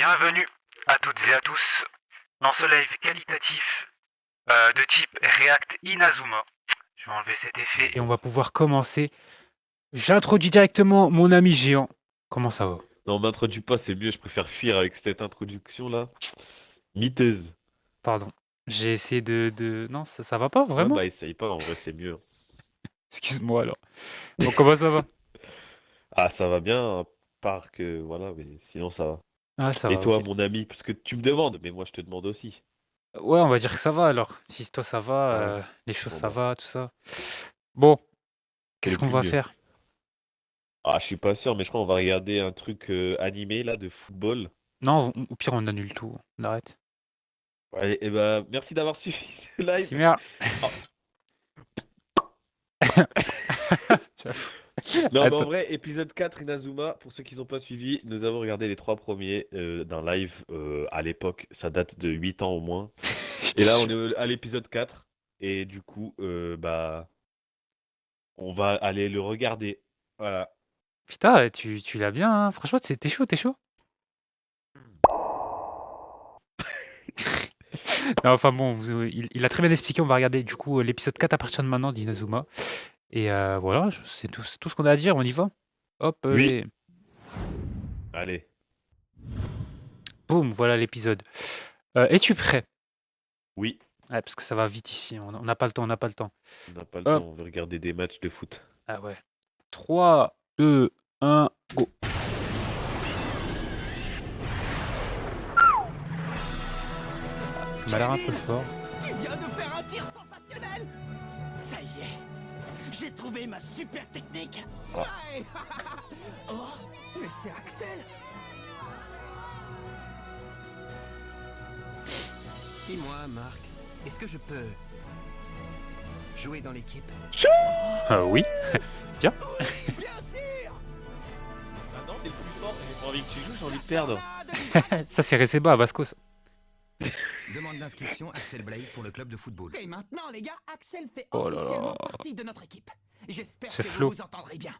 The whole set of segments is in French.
Bienvenue à toutes et à tous dans ce live qualitatif de type React Inazuma. Je vais enlever cet effet et on va pouvoir commencer. J'introduis directement mon ami géant. Comment ça va? Non, m'introduis pas, c'est mieux, je préfère fuir avec cette introduction là. Miteuse. Pardon. J'ai essayé de... Non, ça va pas, Ouais, vraiment? bah essaye pas, en vrai, c'est mieux. Excuse-moi alors. Bon, comment ça va? Ah, ça va bien, à part que voilà, mais sinon ça va. Ah, ça Et va, ok. toi, mon ami, parce que tu me demandes, mais moi je te demande aussi. Ouais, on va dire que ça va alors. Si toi ça va, Ah ouais, les choses bon ça bah, va, tout ça. Bon, c'est qu'est-ce le qu'on plus va mieux. faire? Ah, je suis pas sûr, mais je crois qu'on va regarder un truc animé là de football. Non, au pire, on annule tout. On arrête. Ouais, et bah, merci d'avoir suivi ce Si live. merde. Oh, J'avoue. non, mais en Attends. vrai, épisode 4 Inazuma, pour ceux qui n'ont pas suivi, nous avons regardé les trois premiers d'un live à l'époque, ça date de 8 ans au moins. Je te Et là, on jure. est à l'épisode 4. Et du coup, bah, on va aller le regarder. Voilà. Putain, tu l'as bien, hein. Franchement, t'es chaud, t'es chaud. Non, enfin bon, il a très bien expliqué. On va regarder du coup l'épisode 4 à partir de maintenant d'Inazuma. Et voilà, c'est tout ce qu'on a à dire. On y va. Hop, Oui. allez. Allez. Boum, voilà l'épisode. Es-tu prêt? Oui. Ouais, parce que ça va vite ici. On n'a pas le temps, on n'a pas le temps. On n'a pas le temps, Hop. on veut regarder des matchs de foot. Ah ouais. 3, 2, 1, go. Ça m'a l'air un peu fort. Tu viens de faire un tir sensationnel. Ça y est, j'ai trouvé ma super technique. Ah. Ouais. Oh, mais c'est Axel. Dis-moi, Marc, est-ce que je peux jouer dans l'équipe? Oui. Bien. Oui, bien sûr. Ah non, t'es le plus fort, j'ai pas envie que tu joues, j'ai envie de perdre. Ça, c'est Receba à Vasco. Ça. Demande d'inscription Axel Blaze pour le club de football. Et maintenant, les gars, Axel fait Oh là officiellement là. partie de notre équipe. J'espère C'est que Flo. vous vous entendrez bien.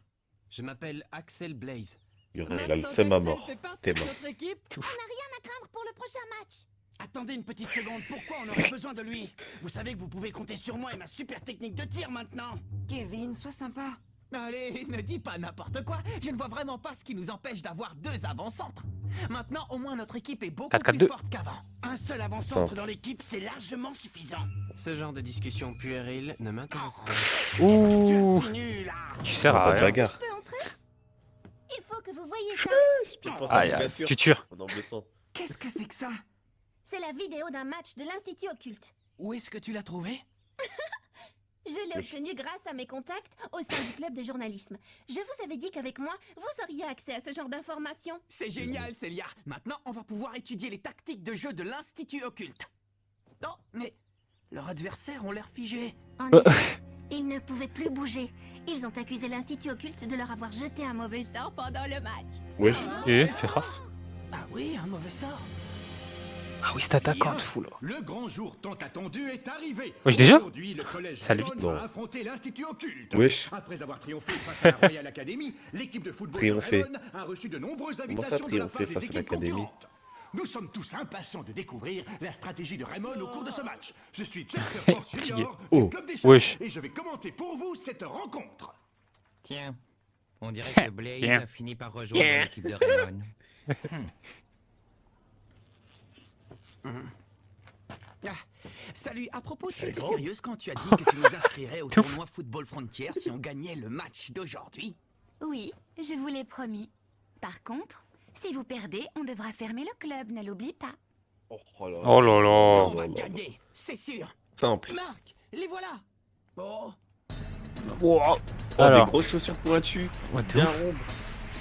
Je m'appelle Axel Blaze. Il a le seum à mort. T'es mort. notre équipe. Tout. Craindre pour le prochain match. Attendez une petite seconde, pourquoi on aurait besoin de lui? Vous savez que vous pouvez compter sur moi et ma super technique de tir maintenant. Kevin, sois sympa. Allez, ne dis pas n'importe quoi. Je ne vois vraiment pas ce qui nous empêche d'avoir deux avant-centres. Maintenant, au moins notre équipe est beaucoup 4-4-2. plus forte qu'avant. Un seul avant-centre Simple. dans l'équipe, c'est largement suffisant. Ce genre de discussion puérile ne m'intéresse pas. Ouh. Tu es si nul, ah. Tu sers Pas à de rien. bagarre. Je peux entrer? Il faut que vous voyez ça. Je pense Aïe, à aïe. une blessure. Tu tires. En blessant. Qu'est-ce que c'est que ça? C'est la vidéo d'un match de l'Institut Occulte. Où est-ce que tu l'as trouvé? Je l'ai Oui. obtenue grâce à mes contacts au sein du club de journalisme. Je vous avais dit qu'avec moi, vous auriez accès à ce genre d'informations. C'est génial, Célia. Maintenant, on va pouvoir étudier les tactiques de jeu de l'Institut Occulte. Non, mais leurs adversaires ont l'air figés. En Euh. effet, ils ne pouvaient plus bouger. Ils ont accusé l'Institut Occulte de leur avoir jeté un mauvais sort pendant le match. Wesh. Et fais raf. Ah oui, un mauvais sort. Ah oui, c'est attaquante fou là. Le grand jour tant attendu est arrivé. Wesh, déjà? Aujourd'hui, le collège Ça allait Raymond vite. Non. va affronter l'Institut Occulte. Wesh. Après avoir triomphé face à la Royal Academy, l'équipe de football Triomphé. de Raymond a reçu de nombreuses ça, invitations de la part triomphé des face à équipes l'Académie? concurrentes. Nous sommes tous impatients de découvrir la stratégie de Raymond au cours de ce match. Je suis Chester Force Junior Oh. du club des Chats Wesh. et je vais commenter pour vous cette rencontre. Tiens, on dirait que Blaze Bien. a fini par rejoindre l'équipe de Raymond. Ah, salut, à propos, tu C'est étais grand. sérieuse quand tu as dit que tu nous inscrirais au Tout. tournoi Football Frontier si on gagnait le match d'aujourd'hui? Oui, je vous l'ai promis. Par contre, si vous perdez, on devra fermer le club, ne l'oublie pas. Oh là Oh là On là. va là là. gagner, c'est sûr. Simple. Marc, les voilà. Oh, Wow. Oh, Alors. des grosses chaussures pointues. What the Bien ouf. rondes.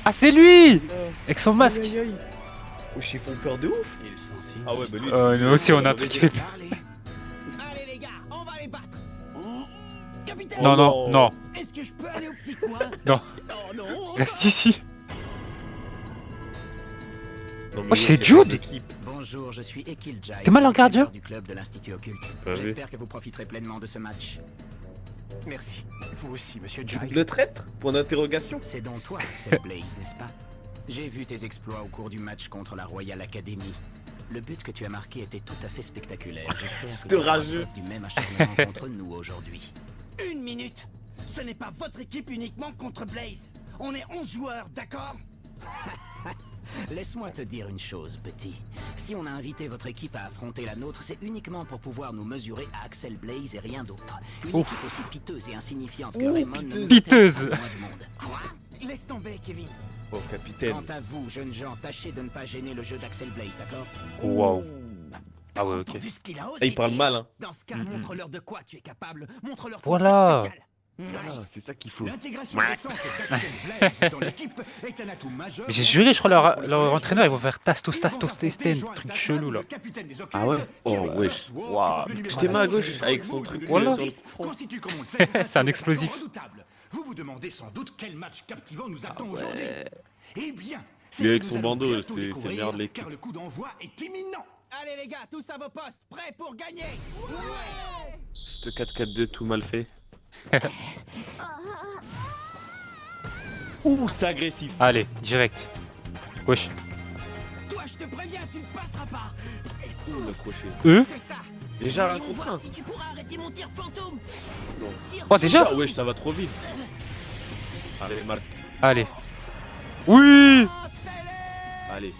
Ah, c'est lui! Là. Avec son masque. Aïe, aïe, aïe. Wesh, ils font peur de ouf. ils sont si Ah ouais, bah lui. Nous aussi, on a un truc qui fait peur. Allez. Allez les gars, on va les battre. Capitaine, Non, Oh non, non. non. est-ce que je peux aller au petit coin? Non. Oh non. Reste ici. Non, mais Wesh, c'est il y a Jude. pas d'équipe. Bonjour, je suis Ekil Jai. T'es mal en gardien? du club de l'Institut Occulte. Pas vu. J'espère que vous profiterez pleinement de ce match. Merci. Vous aussi, monsieur Jai. Le traître? Point d'interrogation. C'est donc toi, Axel Blaze, n'est-ce pas? J'ai vu tes exploits au cours du match contre la Royal Academy. Le but que tu as marqué était tout à fait spectaculaire. J'espère que C'est tu feras rageux. preuve du même acharnement contre nous aujourd'hui. Une minute. Ce n'est pas votre équipe uniquement contre Blaze. On est 11 joueurs, d'accord? Laisse-moi te dire une chose, petit. Si on a invité votre équipe à affronter la nôtre, c'est uniquement pour pouvoir nous mesurer à Axel Blaze et rien d'autre. Une Ouf. équipe aussi piteuse et insignifiante que Raymond ne nous Piteuse. intéresse pas moins du monde. Quoi? Laisse tomber, Kevin. Oh, capitaine. Quant à vous, jeunes gens, tâchez de ne pas gêner le jeu d'Axel Blaze, d'accord? Waouh. Ah ouais, ok. Entendu ce qu'il a osé Ah, il parle dire. mal, hein. Dans ce cas, montre-leur de quoi tu es capable. Montre-leur ton Voilà. tir spécial. Ah, c'est ça qu'il faut. L'intégration récente d'Axel Blaze dans l'équipe est un atout majeur. Mais j'ai juré, je crois, leur entraîneur, ils vont faire Tastos, truc chelou là. Ah ouais? Oh, wesh. Waouh. J'étais mal à gauche avec son truc. Voilà. sur le front. C'est un explosif. Vous vous demandez sans doute quel match captivant nous attend aujourd'hui. Eh bien, c'est Mais ce avec que son nous allons bandeau, bientôt c'est le découvrir, meilleur de l'équipe. car le coup d'envoi est imminent. Allez les gars, tous à vos postes, prêts pour gagner. Ce 4-4-2 tout mal fait. Ouh, c'est agressif. Allez, direct. Wesh. Toi, je te préviens, tu ne passeras pas. Ouh, le crochet. Eux C'est ça. Déjà un Voyons contre voir un. si tu pourras arrêter mon tir fantôme. Non. Tir Oh, déjà? Ah, wesh, ça va trop vite. Allez, Marc. Allez. Oui. Oh, Céleste. Allez.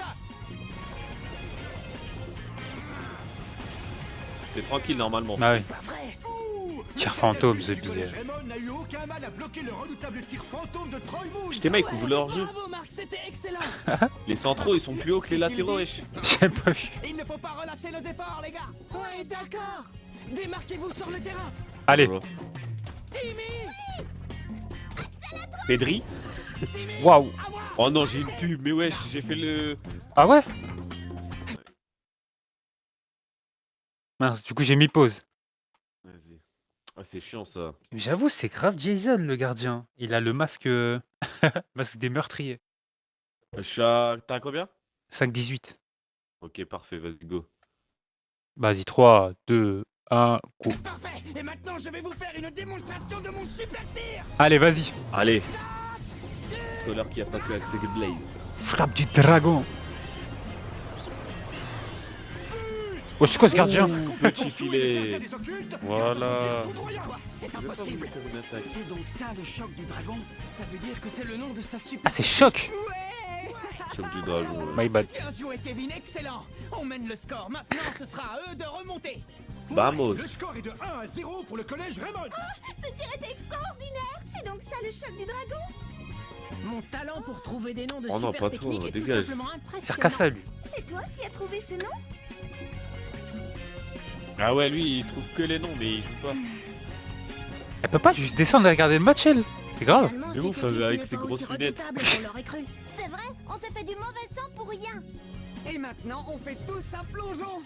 C'est tranquille normalement. Ah ouais. Pas vrai. Ouh, Tir le fantôme, gardien The du collège Bee. Raymond n'a eu aucun mal à bloquer le redoutable tir fantôme de Troy Moon. J'étais mal, ils couvrent leur jeu. Bravo Marc, c'était excellent. Les centraux, ils sont plus hauts que les latéraux, wesh. J'ai pas vu. Il ne faut pas relâcher nos efforts, les gars. Ouais, d'accord. Démarquez-vous sur le terrain. Allez. Voilà. Timmy, Pedri. Waouh. à moi. Oh non, j'ai une pub, mais wesh, j'ai fait le. Ah ouais? Mince, du coup j'ai mis pause. Vas-y. Ah, c'est chiant ça. J'avoue, c'est grave Jason le gardien. Il a le masque masque des meurtriers. T'as combien? 5-18. Ok, parfait, vas-y, go. Vas-y, 3, 2, 1, go. Parfait. Et maintenant, je vais vous faire une démonstration de mon super tir. Allez, vas-y. Allez. Solar qui a passé avec ses Blaze. Frappe du dragon. Oh, c'est quoi ce gardien? Petit filet. Voilà. Quoi? C'est impossible. C'est donc ça le choc du dragon? Ça veut dire que c'est le nom de sa super... Ah, c'est choc. Ouais. Choc du dragon. ouais. My bad. Bien joué, Kevin, excellent. On mène le score. Maintenant, ce sera à eux de remonter. Vamos. Le score est de 1-0 pour le collège Raymond. Ce tir était extraordinaire. C'est donc ça le choc du dragon? Mon talent pour trouver des noms de Oh non, super pas techniques trop, est tout dégage. simplement impressionnant. C'est qu'à ça lui. C'est toi qui as trouvé ce nom? Ah ouais, lui, il trouve que les noms, mais il joue pas. Elle peut pas juste descendre et regarder le match, elle. C'est grave. Finalement, C'est cette ouf, équipe avec n'est ses pas grosses aussi lunettes. redoutable qu'on l'aurait cru. C'est vrai, on s'est fait du mauvais sang pour rien. Et maintenant, on fait tous un plongeon.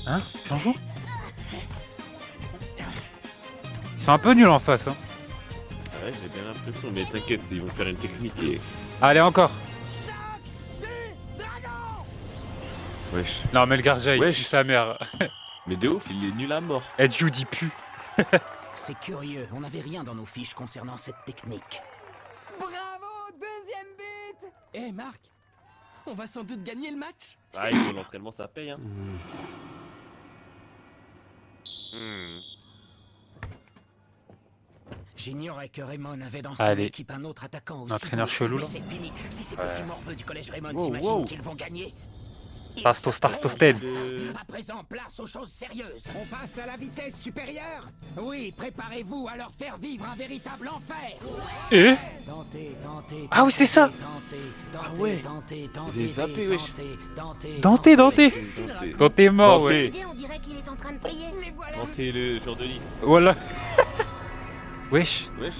Hein? Plongeon? Ils sont un peu nuls en face, hein. Ouais, j'ai bien l'impression, mais t'inquiète, ils vont faire une technique et. Allez, encore. Choc du dragon. Wesh. Non, mais le gardien, il Wesh. pue sa mère. Mais de ouf, il est nul à mort. Ed Judy pue. C'est curieux, on n'avait rien dans nos fiches concernant cette technique. Bravo, deuxième but. Eh Marc, on va sans doute gagner le match. Ah, il faut l'entraînement, ça paye, hein. J'ignorais que Raymond avait dans son Allez. équipe un autre attaquant aussi. Entraîneur doué. chelou, Mais là. c'est fini. Si ces Ouais. petits morveux du collège Raymond Wow, s'imaginent wow. qu'ils vont gagner. ils Tastos, se tastos, trompent. Ted. À présent, place aux choses sérieuses. On passe à la vitesse supérieure. Oui, préparez-vous à leur faire vivre un véritable enfer. Et Tentez, tentez. Ah oui, c'est ça. Tentez, Ah tentez, ouais. tentez, J'ai tentez, zappé, wesh. Dante, Dante. Tentez. Quand t'es mort, Dante. ouais. L'idée, on dirait qu'il est en train de prier. Les voilà. Tentez le jour de Nice. Voilà. Wesh. Wesh,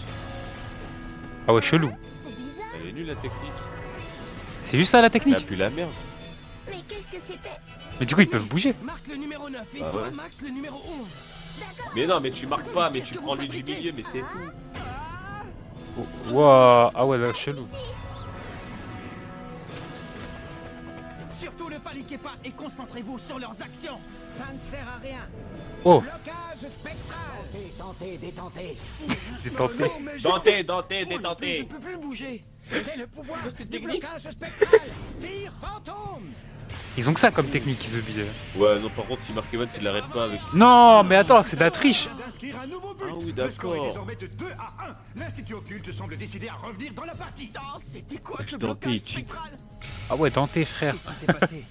Ah ouais, chelou. C'est bizarre. elle est nulle la technique. C'est juste ça la Elle a technique. pu la merde. Mais qu'est-ce que c'était? Mais du coup, ils peuvent bouger. Marc le numéro 9 et Bah toi, ouais. Max le numéro 11. Mais non, mais tu marques pas, mais Qu'est-ce tu que prends vous lui du fabriquez milieu, mais c'est tout. Waouh. Ah ouais, là, chelou. Surtout ne paniquez pas et concentrez-vous sur leurs actions. Ça ne sert à rien. Oh, Blocage spectral. Tentez, détentez. c'est tenté. Non, mais je- Dante, Dante, Oh, détenté. Je peux plus bouger. C'est le pouvoir C'est du technique. blocage spectral. Tir fantôme. Ils ont que ça comme technique, The Build. Ouais, non, par contre, si Mark Evans il l'arrête pas avec. Non, mais attends, c'est de la triche. D'inscrire un nouveau but. Ah oui, Le score est d'accord. désormais de 2-1. L'Institut Occulte semble décidé à revenir dans la partie. Oh, c'était quoi ce Putain, blocage il cheat. spectral? Ah ouais, denté, frère. Qu'est-ce qui s'est passé?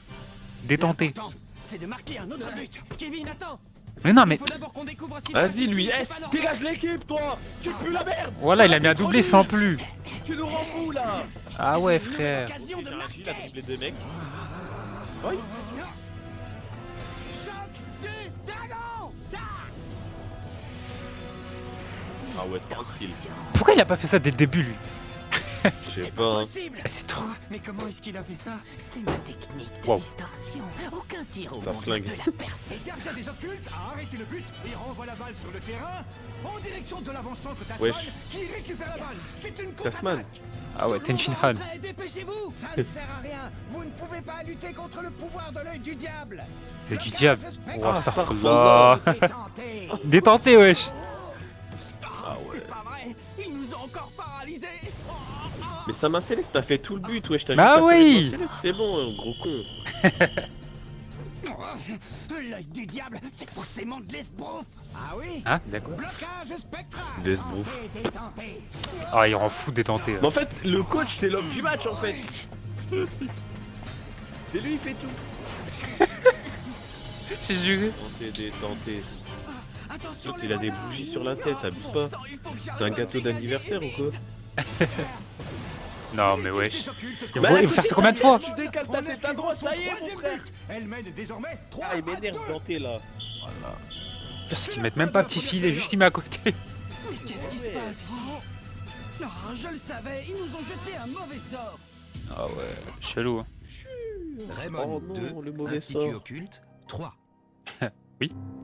Détenté. L'important, c'est de marquer un autre but. Kevin, attends. Mais non, mais Il faut d'abord qu'on découvre si Vas-y, lui, c'est S, pas normal. dégage l'équipe, toi. Tu pues la merde. voilà, il a mis un doublé sans plus. Tu nous rends fou là. Ah ouais, C'est une frère. nouvelle occasion de Il a marquer. dribblé deux mecs. Oui. Choc du dragon. Ta. Ah ouais, tranquille. Pourquoi il a pas fait ça dès le début, lui? Je sais pas. Hein. Possible. Ah, c'est trop. Mais comment est-ce qu'il a fait ça? C'est ma technique de Wow. distorsion. Aucun tir au Ça monde flingue. ne la percer. Le gardien des occultes a arrêté le but et renvoie la balle sur le terrain en direction de l'avant-centre Tasman Wesh. qui récupère la balle. C'est une Tasman. contre-attaque. Ah ouais, Tout le monde Tenshin va Han. rentrer, dépêchez-vous. Ça ne sert à rien. Vous ne pouvez pas lutter contre le pouvoir de l'œil du diable. Le du diable. Blocage Oh, spectral. astaghfirullah. Détenté. Détenté, wesh. Ah ouais. C'est pas vrai. Ils nous ont encore paralysés. Mais sa main céleste, t'as fait tout le but, wesh. T'as Bah juste pas fait oui. les mains célestes, c'est bon, hein, gros con. L'œil du diable, c'est forcément de l'esbrouf. Ah oui. Ah, d'accord. Blocage spectral. L'esbrouf. Tenté, détenté. Ah, il rend fou détenté. Mais en fait, le coach, c'est l'homme du match, en fait. C'est lui, il fait tout. J'ai juré. Tenté, détenté. Attention, L'autre, les il a des voilà. bougies sur la tête, abuse Bon pas. sang, il faut que C'est un j'arrive à gâteau dégager d'anniversaire ou quoi? Non, mais L'équipe wesh. des occultes Il Bah, faut la faire ça petite combien de fois? Tu décales ta tête à droite, ça y est, mon troisième frère. but. Elle mène désormais 3 Ah, il m'énerve, Danté, là. Parce qu'ils mettent même pas un petit filet, juste il met à côté. Mais qu'est-ce qui se Ouais. passe ici? Oh, je le savais, ils nous ont jeté un mauvais sort. Ah ouais, chelou. Hein. Oh non, le mauvais sort. occulte 3.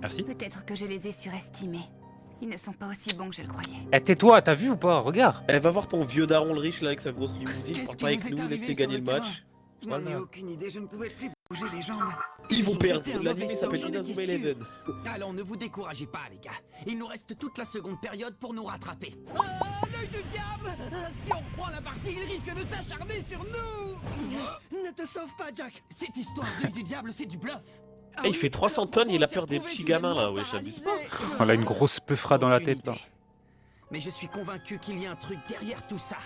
Merci. Peut-être que je les ai surestimés. Ils ne sont pas aussi bons que je le croyais. Eh, tais-toi, t'as vu ou pas? Regarde. Elle va voir ton vieux daron le riche là avec sa grosse limousine, Qu'est-ce parle qui pas avec vous est nous, arrivé laisse-les sur gagner le le match. terrain? Je n'en ai Voilà. aucune idée, je ne pouvais plus bouger les jambes. Ils vont ont perdre, jeté un l'anime mauvais s'appelle sort, j'en Inazuma étais Eleven. Alors ne vous découragez pas, les gars. Il nous reste toute la seconde période pour nous rattraper. Oh, l'œil du diable! Si on reprend la partie, il risque de s'acharner sur nous! Ne te sauve pas, Jack! Cette histoire d'œil du diable, c'est du bluff! Ah Eh, il oui, fait 300 alors tonnes, pourquoi il a on s'est peur des retrouvés petits gamins là, soudainement wesh, abuse paralysés pas. On a une grosse peufra dans la Aucune tête là. idée. Mais je suis convaincu qu'il y a un truc derrière tout ça.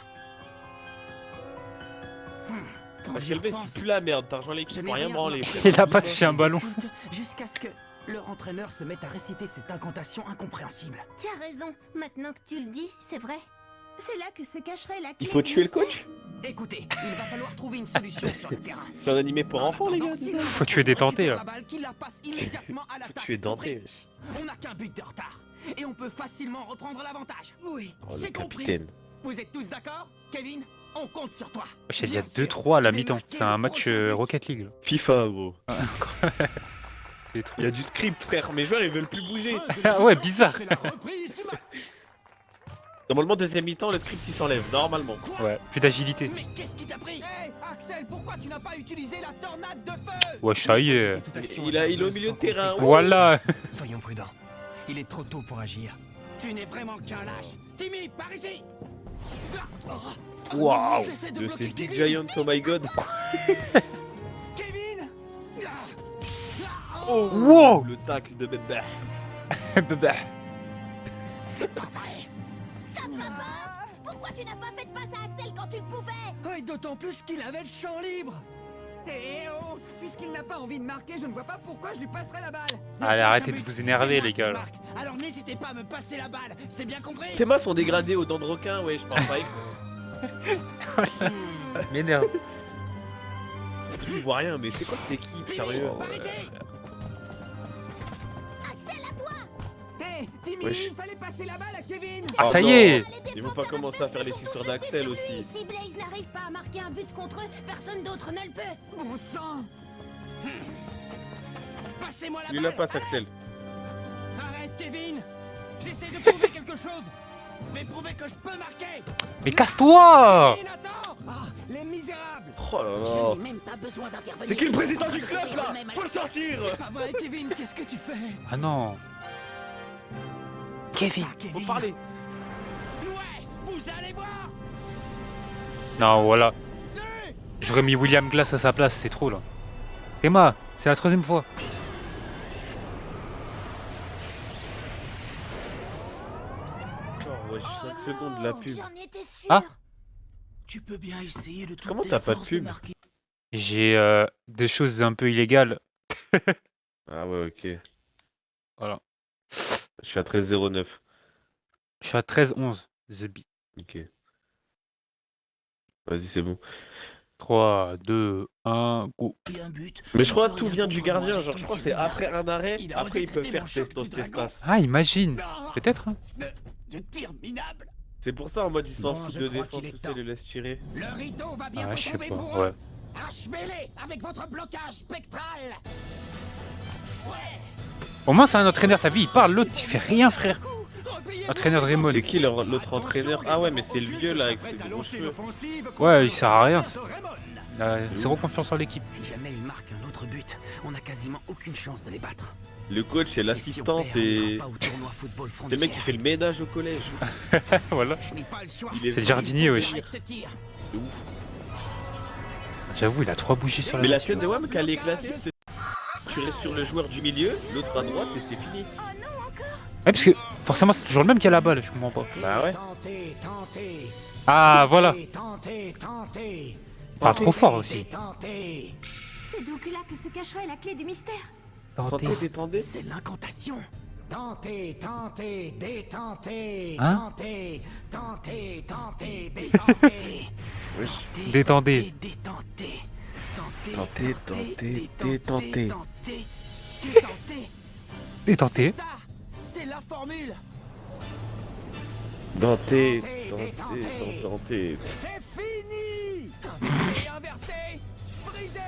Quand Parce j'y qu'elle baisse, repense, c'est plus la merde, t'argent je l'équipe, n'ai pour rien rien branler. remarqué Il a dans pas l'univers touché un des ballon. occultes Jusqu'à ce que leur entraîneur se mette à réciter cette incantation incompréhensible. Tu as raison, maintenant que tu le dis, c'est vrai. C'est là que se cacherait la clé. Il faut du tuer le mystère. coach? Écoutez, il va falloir trouver une solution sur le terrain. C'est un animé pour En enfants les attendant, gars. si le Faut tuer des dentés, récupère là. la balle, qu'il la passe immédiatement à l'attaque. Tu es denté. Compris? On n'a qu'un but de retard. Et on peut facilement reprendre l'avantage. Oui, Oh le c'est compris. capitaine. Vous êtes tous d'accord? Kevin, on compte sur toi. Wesh, il y a Bien sûr. 2-3 à la Je vais mi-temps. marquer C'est un le match prochain but. Rocket League. Là. FIFA gros. C'est trop. Il y a du script frère, mes joueurs ils veulent plus bouger. Ah ouais, bizarre. C'est la reprise du match. Normalement deuxième mi-temps le script il s'enlève, normalement. Ouais, plus d'agilité. Mais qu'est-ce qui t'a pris? Hé, Axel, pourquoi tu n'as pas utilisé la tornade de feu? Ouais, ça y est. Il est au milieu de terrain. Voilà. Soyons prudents. Il est trop tôt pour agir. Tu n'es vraiment qu'un lâche. Timmy, par ici. Waouh. Cessez de Le bloquer c'est Big Kevin. Giant, oh my god. Kevin. Oh, wow. Le tacle de Bébé. Bah, C'est pas vrai. Ça me va pas. Pourquoi tu n'as pas fait de passe à Axel quand tu le pouvais? Oh, et d'autant plus qu'il avait le champ libre. Eh oh, puisqu'il n'a pas envie de marquer, je ne vois pas pourquoi je lui passerai la balle. Allez, Le arrêtez de prochain vous but, énerver, c'est moi les qui gars, là. marque. Alors n'hésitez pas à me passer la balle, c'est bien compris? Tes mains sont dégradées aux dents de requin, ouais, je parle pas avec m'énerve. Je vois rien, mais c'est quoi cette équipe, sérieux? Par ici. Axel, à toi. Hé, Timmy, Wesh. il fallait passer la balle à Kevin. Ah, ça non. y est. Les Ils vont défenseurs pas commencer à faire les adverses suceurs sont d'Axel jetés sur aussi. lui. Si Blaze n'arrive pas à marquer un but contre eux, personne d'autre ne le peut. Bon sang. Passez-moi la Lui la balle. passe Axel. Arrête, Kevin. J'essaie de prouver quelque chose. Mais prouver que je peux marquer. Mais casse-toi. Kevin, attends. Ah, les misérables. Oh là Je là. n'ai même pas besoin d'intervenir. C'est qui le président du Je club vais là? même à Faut le sortir. C'est pas vrai, Kevin, qu'est-ce que tu fais? Ah non. Kevin. Ah, Kevin. Faut parler. Ouais, vous allez voir. Non, voilà. J'aurais mis William Glass à sa place, c'est trop là. Emma, c'est la troisième fois. Oh, ouais, 5 secondes de la pub. J'en étais sûre. Ah. Tu peux bien essayer de toutes Comment tes t'as pas de forces pub marquer. J'ai des choses un peu illégales. Ah ouais, ok. Voilà. Je suis à 13,09. Je suis à 13-11. The Bee. Ok. Vas-y, c'est bon. 3, 2, 1, go. Un but. Mais je crois On que peut tout rien vient du contre moi, gardien. j'ai Genre, ton je crois que petit c'est bonheur. après un arrêt. Il a Après, osé ils peuvent traiter faire mon choc testos du dragon. testas. Ah, imagine. Peut-être. Hein. De tir minable. C'est pour ça en mode ils s'en Bon, foutent je de crois défense, qu'il est tout ça, temps. ils le laissent tirer. Le rideau va bientôt Ah, je sais tomber pas. pour Ouais. eux. Achevez-les avec votre blocage spectral. Au moins, c'est un entraîneur. T'as vu, il parle. L'autre, il fait rien, frère. Entraîneur Raymond. C'est qui l'autre entraîneur? Ah ouais, mais c'est le vieux là avec ses gros cheveux. Ouais, il sert à rien. Zéro confiance en l'équipe. Si jamais ils marquent un autre but, on a quasiment aucune chance de les battre. Le coach, c'est Et si on l'assistant, perd, on c'est. n'ira pas au tournoi football C'est le mec qui fait le ménage au collège. Voilà. Je n'ai pas le choix. Il est C'est le jardinier, wesh. Avec ce tir. de ouf. J'avoue, il a 3 bougies sur Mais la la tête de Wam qu'elle est éclatée, c'est. Tu restes sur le joueur du milieu, l'autre à droite et c'est fini. Ouais, parce que forcément, c'est toujours le même qui a la balle. Je comprends pas. Bah ouais. Tentez, tentez. Ah, voilà. Tentez, tentez. Pas trop fort aussi. Tentez. C'est donc là que se cacherait la clé du mystère. Tentez. Tentez, détendez. C'est l'incantation. Tentez, tentez, détentez. Hein? Tentez, tentez, tentez, détentez. Wesh. Détendez. Détentez. Tentez, tentez, détentez. Tentez, détentez. Détentez. Ça, c'est la formule. Tentez, Tentez, tentez, tentez. C'est fini. Inversé, inversé, brisé.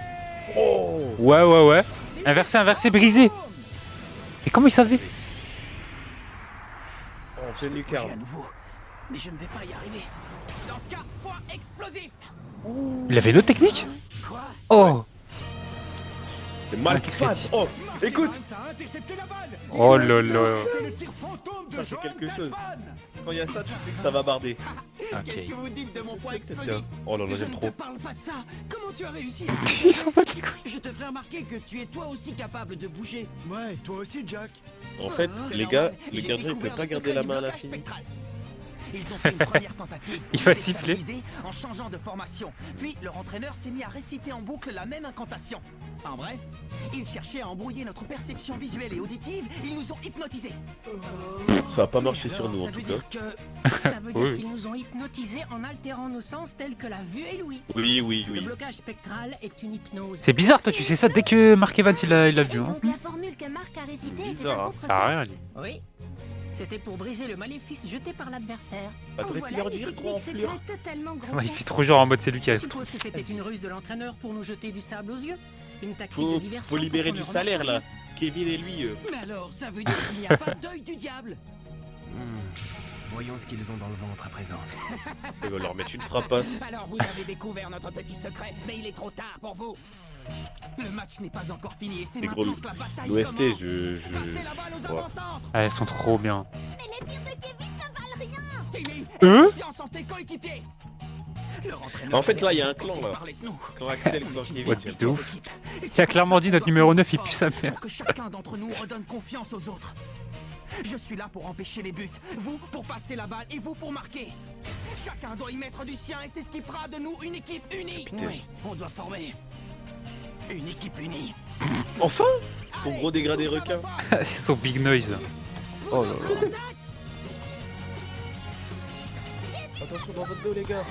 Oh! Ouais. Inversé, brisé. Et comment il savait? En Je peux pleine bouger lucarne. à nouveau, mais je ne vais pas y arriver. Dans ce cas, point explosif. Il avait une autre technique? Quoi? Oh. C'est mal Un qu'il fasse. crétin. Oh! Écoute! Ça a intercepté la balle. Oh là là. C'est le tir fantôme de Ça, c'est Johan quelque chose. Tasman. Quand il y a ça, tu sais que ça va barder. Qu'est-ce Ok. que vous dites de mon point explosif? Tiens. Oh là là, Je j'aime ne te trop. parle pas de ça. Comment tu as réussi? Ils s'en battent les couilles. Je te ferai remarquer que tu es toi aussi capable de bouger. Ouais, toi aussi, Jack. En fait, C'est les gars, normal, le j'ai gardien il peut découvert pas le garder secret la du main à blocage l'infini. spectral. Ils ont fait une première tentative pour Il va nous siffler. déstabiliser en changeant de formation. Puis leur entraîneur s'est mis à réciter en boucle la même incantation. En bref, ils cherchaient à embrouiller notre perception visuelle et auditive. Ils nous ont hypnotisés. Ça va pas marcher sur nous en Ça tout veut cas. dire que... Ça veut dire Oui. qu'ils nous ont hypnotisés en altérant nos sens tels que la vue et l'ouïe. Oui, oui, Le oui. blocage spectral est une hypnose. C'est bizarre, toi, tu sais ça dès que Mark Evans il l'a Et vu. Hein. donc la formule que Marc a récitée était Bizarre, un hein. Ça sert à contresens. rien, lui. Oui. C'était pour briser le maléfice jeté par l'adversaire. Bah, t'aurais pu leur dire quoi en fleur. totalement Ouais, il grotesque. fait trop genre en mode c'est lui qui Je a. suppose que c'était une ruse de l'entraîneur pour nous jeter du sable aux yeux. Une tactique Faut, de diversion. faut libérer pour du qu'on ne salaire remarque là. Kevin et lui. Mais alors, ça veut dire qu'il n'y a pas d'œil du diable. Voyons ce qu'ils ont dans le ventre à présent. Il va leur mettre une frappasse. Alors vous avez découvert notre petit secret, mais il est trop tard pour vous. Le match n'est pas encore fini et c'est Les gros, maintenant que la bataille l'OST, commence. je. Passez la balle aux Ouais. avant-centres. Ah, elles sont trop bien. Mais les tirs de Kevin ne valent rien. Timmy, Eux confiance en tes coéquipiers. Leur entraîneur En fait, là, il y a avait un clan, raison quand là. il parlait de nous. Quand Axel, quand Kevin. Ouais, de ouf. Qui a clairement dit notre numéro 9 il pue sa mère. Pour que chacun d'entre nous redonne confiance aux autres. Je suis là pour empêcher les buts, vous pour passer la balle et vous pour marquer. Chacun doit y mettre du sien et c'est ce qui fera de nous une équipe unie. Oui, on doit former une équipe unie. Enfin! Ton Allez, gros dégradé tout ça requin. va pas. Son big noise. Vous Oh là entrez là. en attaque. Attention dans votre dos, les gars.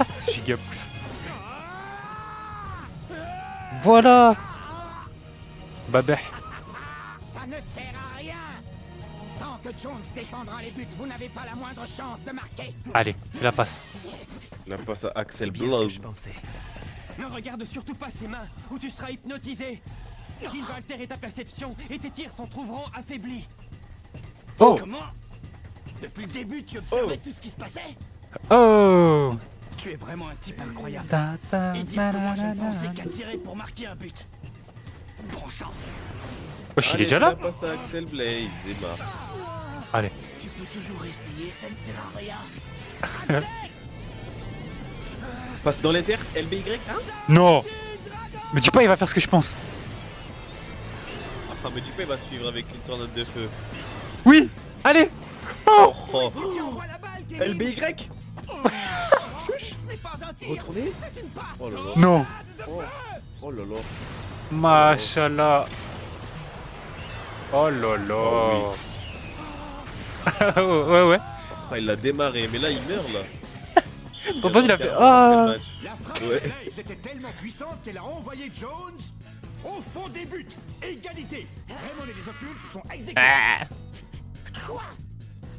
Ce giga pouce. Voilà. Babeh. Ça ne sert à rien. Tant que Jones défendra les buts, vous n'avez pas la moindre chance de marquer. Allez, fais la passe. La passe à Axel C'est bien ce Blow. que je pensais. Ne regarde surtout pas ses mains, ou tu seras hypnotisé. Il va altérer ta perception et tes tirs s'en trouveront affaiblis. Oh. Comment? Depuis le début, tu observais tout ce qui se passait? Oh. Tu es vraiment un type incroyable. Ta, ta, Et dire que moi je ne la, la, pensais la. qu'à tirer pour marquer un but. Bon sang. Wesh, il est Allez, déjà là? La passe à Axel Blaze, et bah. Allez. Tu peux toujours essayer, ça ne sert à rien. Passe dans les airs, LBY, hein? Non. Me dis pas, il va faire ce que je pense. Enfin, mais du coup, il va suivre avec une tornade de feu. Oui. Allez. Oh. Oh, Tu envoies la balle, Kevin. LBY. Ce n'est pas un tir, Retournez. c'est une passe. Oh là là. Non. Oh, oh là là. Machallah. Oh là là. Ouais, ouais. Ah, il l'a démarré, mais là, il meurt, là. T'entends, il a fait. Après Ah. le match. La frappe Ouais. de Blaze était tellement puissante qu'elle a envoyé Jones au fond des buts. Égalité. Raymond et les occultes sont exécutés. Ah. Quoi?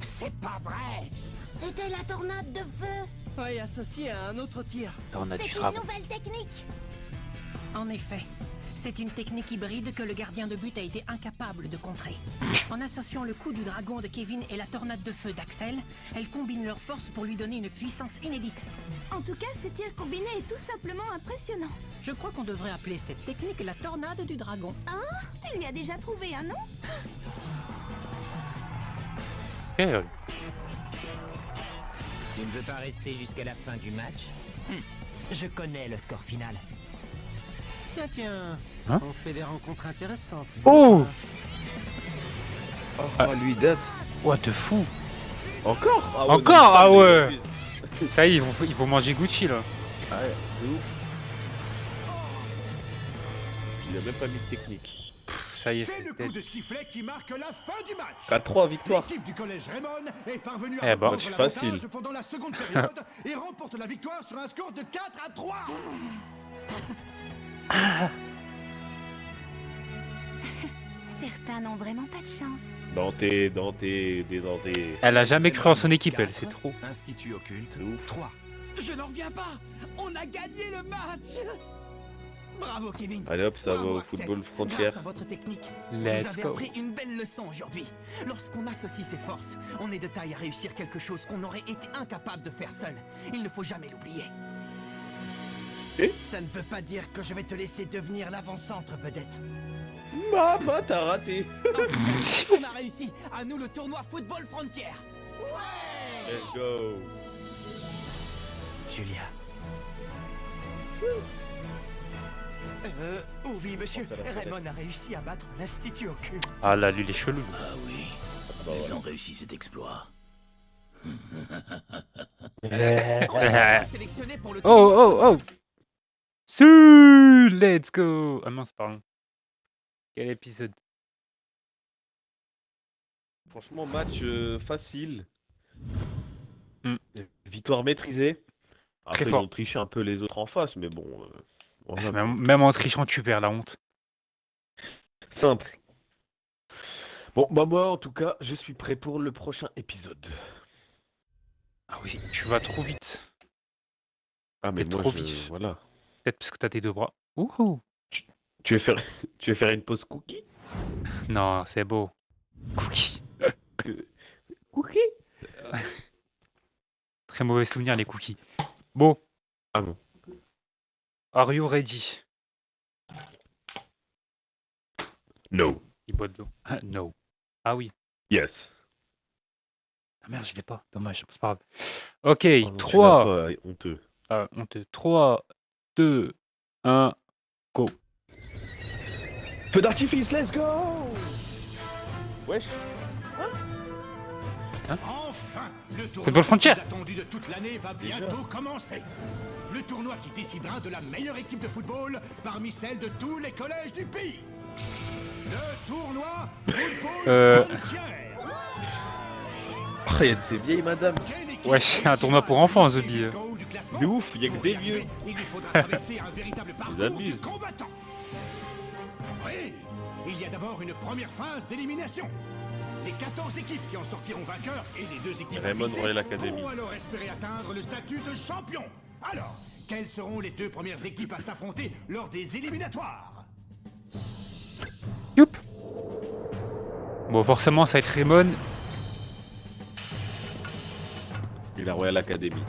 C'est pas vrai. C'était la tornade de feu. Ouais, associé à un autre tir. Tornade du C'est une dragon. nouvelle technique. En effet, c'est une technique hybride que le gardien de but a été incapable de contrer. En associant le coup du dragon de Kevin et la tornade de feu d'Axel, elles combinent leurs forces pour lui donner une puissance inédite. En tout cas, ce tir combiné est tout simplement impressionnant. Je crois qu'on devrait appeler cette technique la tornade du dragon. Tu lui as déjà trouvé un nom? Ok. Tu ne veux pas rester jusqu'à la fin du match? Je connais le score final. Tiens, tiens. Hein? On fait des rencontres intéressantes. Oh. Oh, lui, date. What the fou. Encore? Ah Encore? non, Ah mais ouais. abuse. Ça y est, ils vont manger Gucci là. Ah ouais, de ouf. Il a même pas mis de technique. Ça y est, C'est le c'est coup de sifflet qui marque la fin du match. 4-3, victoire. L'équipe du collège Raymond est parvenue Eh à ben, reprendre match l'avantage facile. pendant la seconde période et remporte la victoire sur un score de 4-3. Certains n'ont vraiment pas de chance. Denté. Elle a jamais cru en son équipe, elle, c'est trop. Institut occulte C'est ouf. 3. Je n'en reviens pas. On a gagné le match. Bravo, Kevin. Allez hop, ça va Bravo, au Axel. football Grâce frontière. à votre technique, vous Let's avez go. appris une belle leçon aujourd'hui. Lorsqu'on associe ses forces, on est de taille à réussir quelque chose qu'on aurait été incapable de faire seul. Il ne faut jamais l'oublier. Et Ça ne veut pas dire que je vais te laisser devenir l'avant-centre, vedette. Maman, t'as raté. On a réussi. À nous le tournoi Football Frontier. Let's go. Julia. Oui, monsieur. Oh, ça l'a fait. Raymond a réussi à battre l'Institut occulte. Ah là, lui, il est chelou. Ah oui, Bah, ils ouais. ont réussi cet exploit. On est sélectionné pour le Oh, tournoi. oh, oh. Si, let's go. Ah mince, pardon. Quel épisode. Franchement, match facile. Mm. Victoire maîtrisée. Après, ils fort. ont triché un peu les autres en face, mais bon. Voilà. Même en trichant, tu perds la honte. Simple. Bon, bah moi, en tout cas, je suis prêt pour le prochain épisode. Ah oui, tu vas trop vite. Ah, mais T'es moi, trop je... vif. Voilà. Peut-être parce que t'as tes deux bras. Ouhou. Tu veux faire, tu veux faire une pause cookie? Non, c'est beau. Cookies. Cookie? Très mauvais souvenir, les cookies. Bon. Ah non. Are you ready? No. Il boit de l'eau. Ah, no. Ah oui. Yes. Ah merde, je l'ai pas. Dommage, c'est pas grave. Ok, Oh non, tu 3. l'as pas, honteux. Honteux. 3, 2, 1, go. Feu d'artifice, let's go! Wesh. Enfin, le tournoi Football Frontier. le plus attendu de toute l'année va bientôt commencer. Le tournoi qui décidera de la meilleure équipe de football parmi celles de tous les collèges du pays. Le tournoi Football Frontier. Ah, il y a de ces vieilles madames. Quelle équipe Ouais, c'est un tournoi pour enfants, The Bee. jusqu'au haut du classement? De ouf, il y a que Pour des y arriver, vieux. Il lui faudra traverser un véritable parcours du abusent. combattant. Oui, il y a d'abord une première phase d'élimination. Les 14 équipes qui en sortiront vainqueurs et les 2 équipes Raymond invitées Royal Academy. pourront alors espérer atteindre le statut de champion. Alors, quelles seront les 2 premières équipes à s'affronter lors des éliminatoires? Youp. Bon, forcément, ça va être Raymond. Et la Royal Academy.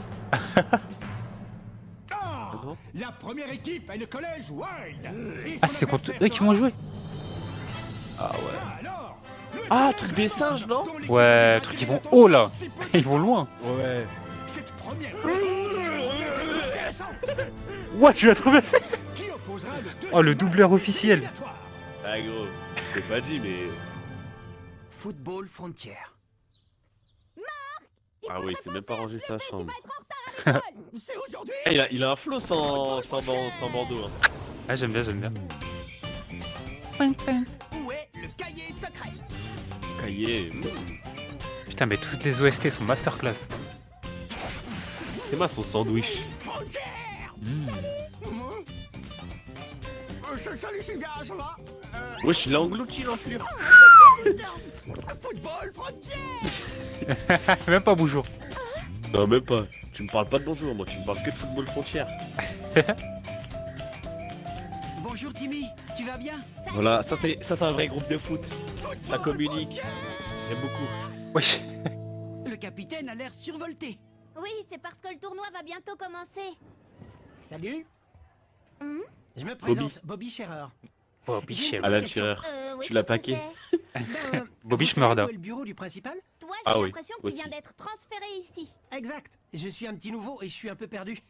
Ah, non. la première équipe est le collège Wild. Et Ah, son c'est contre adversaire eux qui vont sera- jouer. Ah ouais. Ça alors, le Ah, truc des singes, non? Ouais, truc, ils vont haut, là. Ils vont loin. Ouais. Cette première Ouais, tu l'as trouvé. qui opposera le Oh, le doubleur officiel. Ah gros, c'est pas dit mais... Football Frontière. Ah oui, c'est même pas rangé sa chambre. C'est aujourd'hui. Ah, il a un flow sans bandeau. Hein. Ah, j'aime bien, j'aime bien. Où est le cahier secret? Cahier. Putain, mais toutes les OST sont masterclass. C'est moi son sandwich. Salut Sylvia, ça va? Wesh, il a englouti l'enflure. Football Frontière. Même pas bonjour. Non, même pas. Tu me parles pas de bonjour, moi, tu me parles que de football frontière. Bonjour Timmy, tu vas bien? Voilà, ça c'est un vrai groupe de foot. Ça communique. J'aime beaucoup. Wesh. Le capitaine a l'air survolté. Oui, c'est parce que le tournoi va bientôt commencer. Salut. Hmm? Je me présente, Bobby Scherer. Bobby Scherer. Alan Shearer. Oui, Tu l'as qu'est-ce que paqué. c'est? Bobby vous savez Schmurda. où est le bureau du principal? Toi, j'ai Ah oui, l'impression que tu aussi. viens d'être transféré ici. Exact. Je suis un petit nouveau et je suis un peu perdu.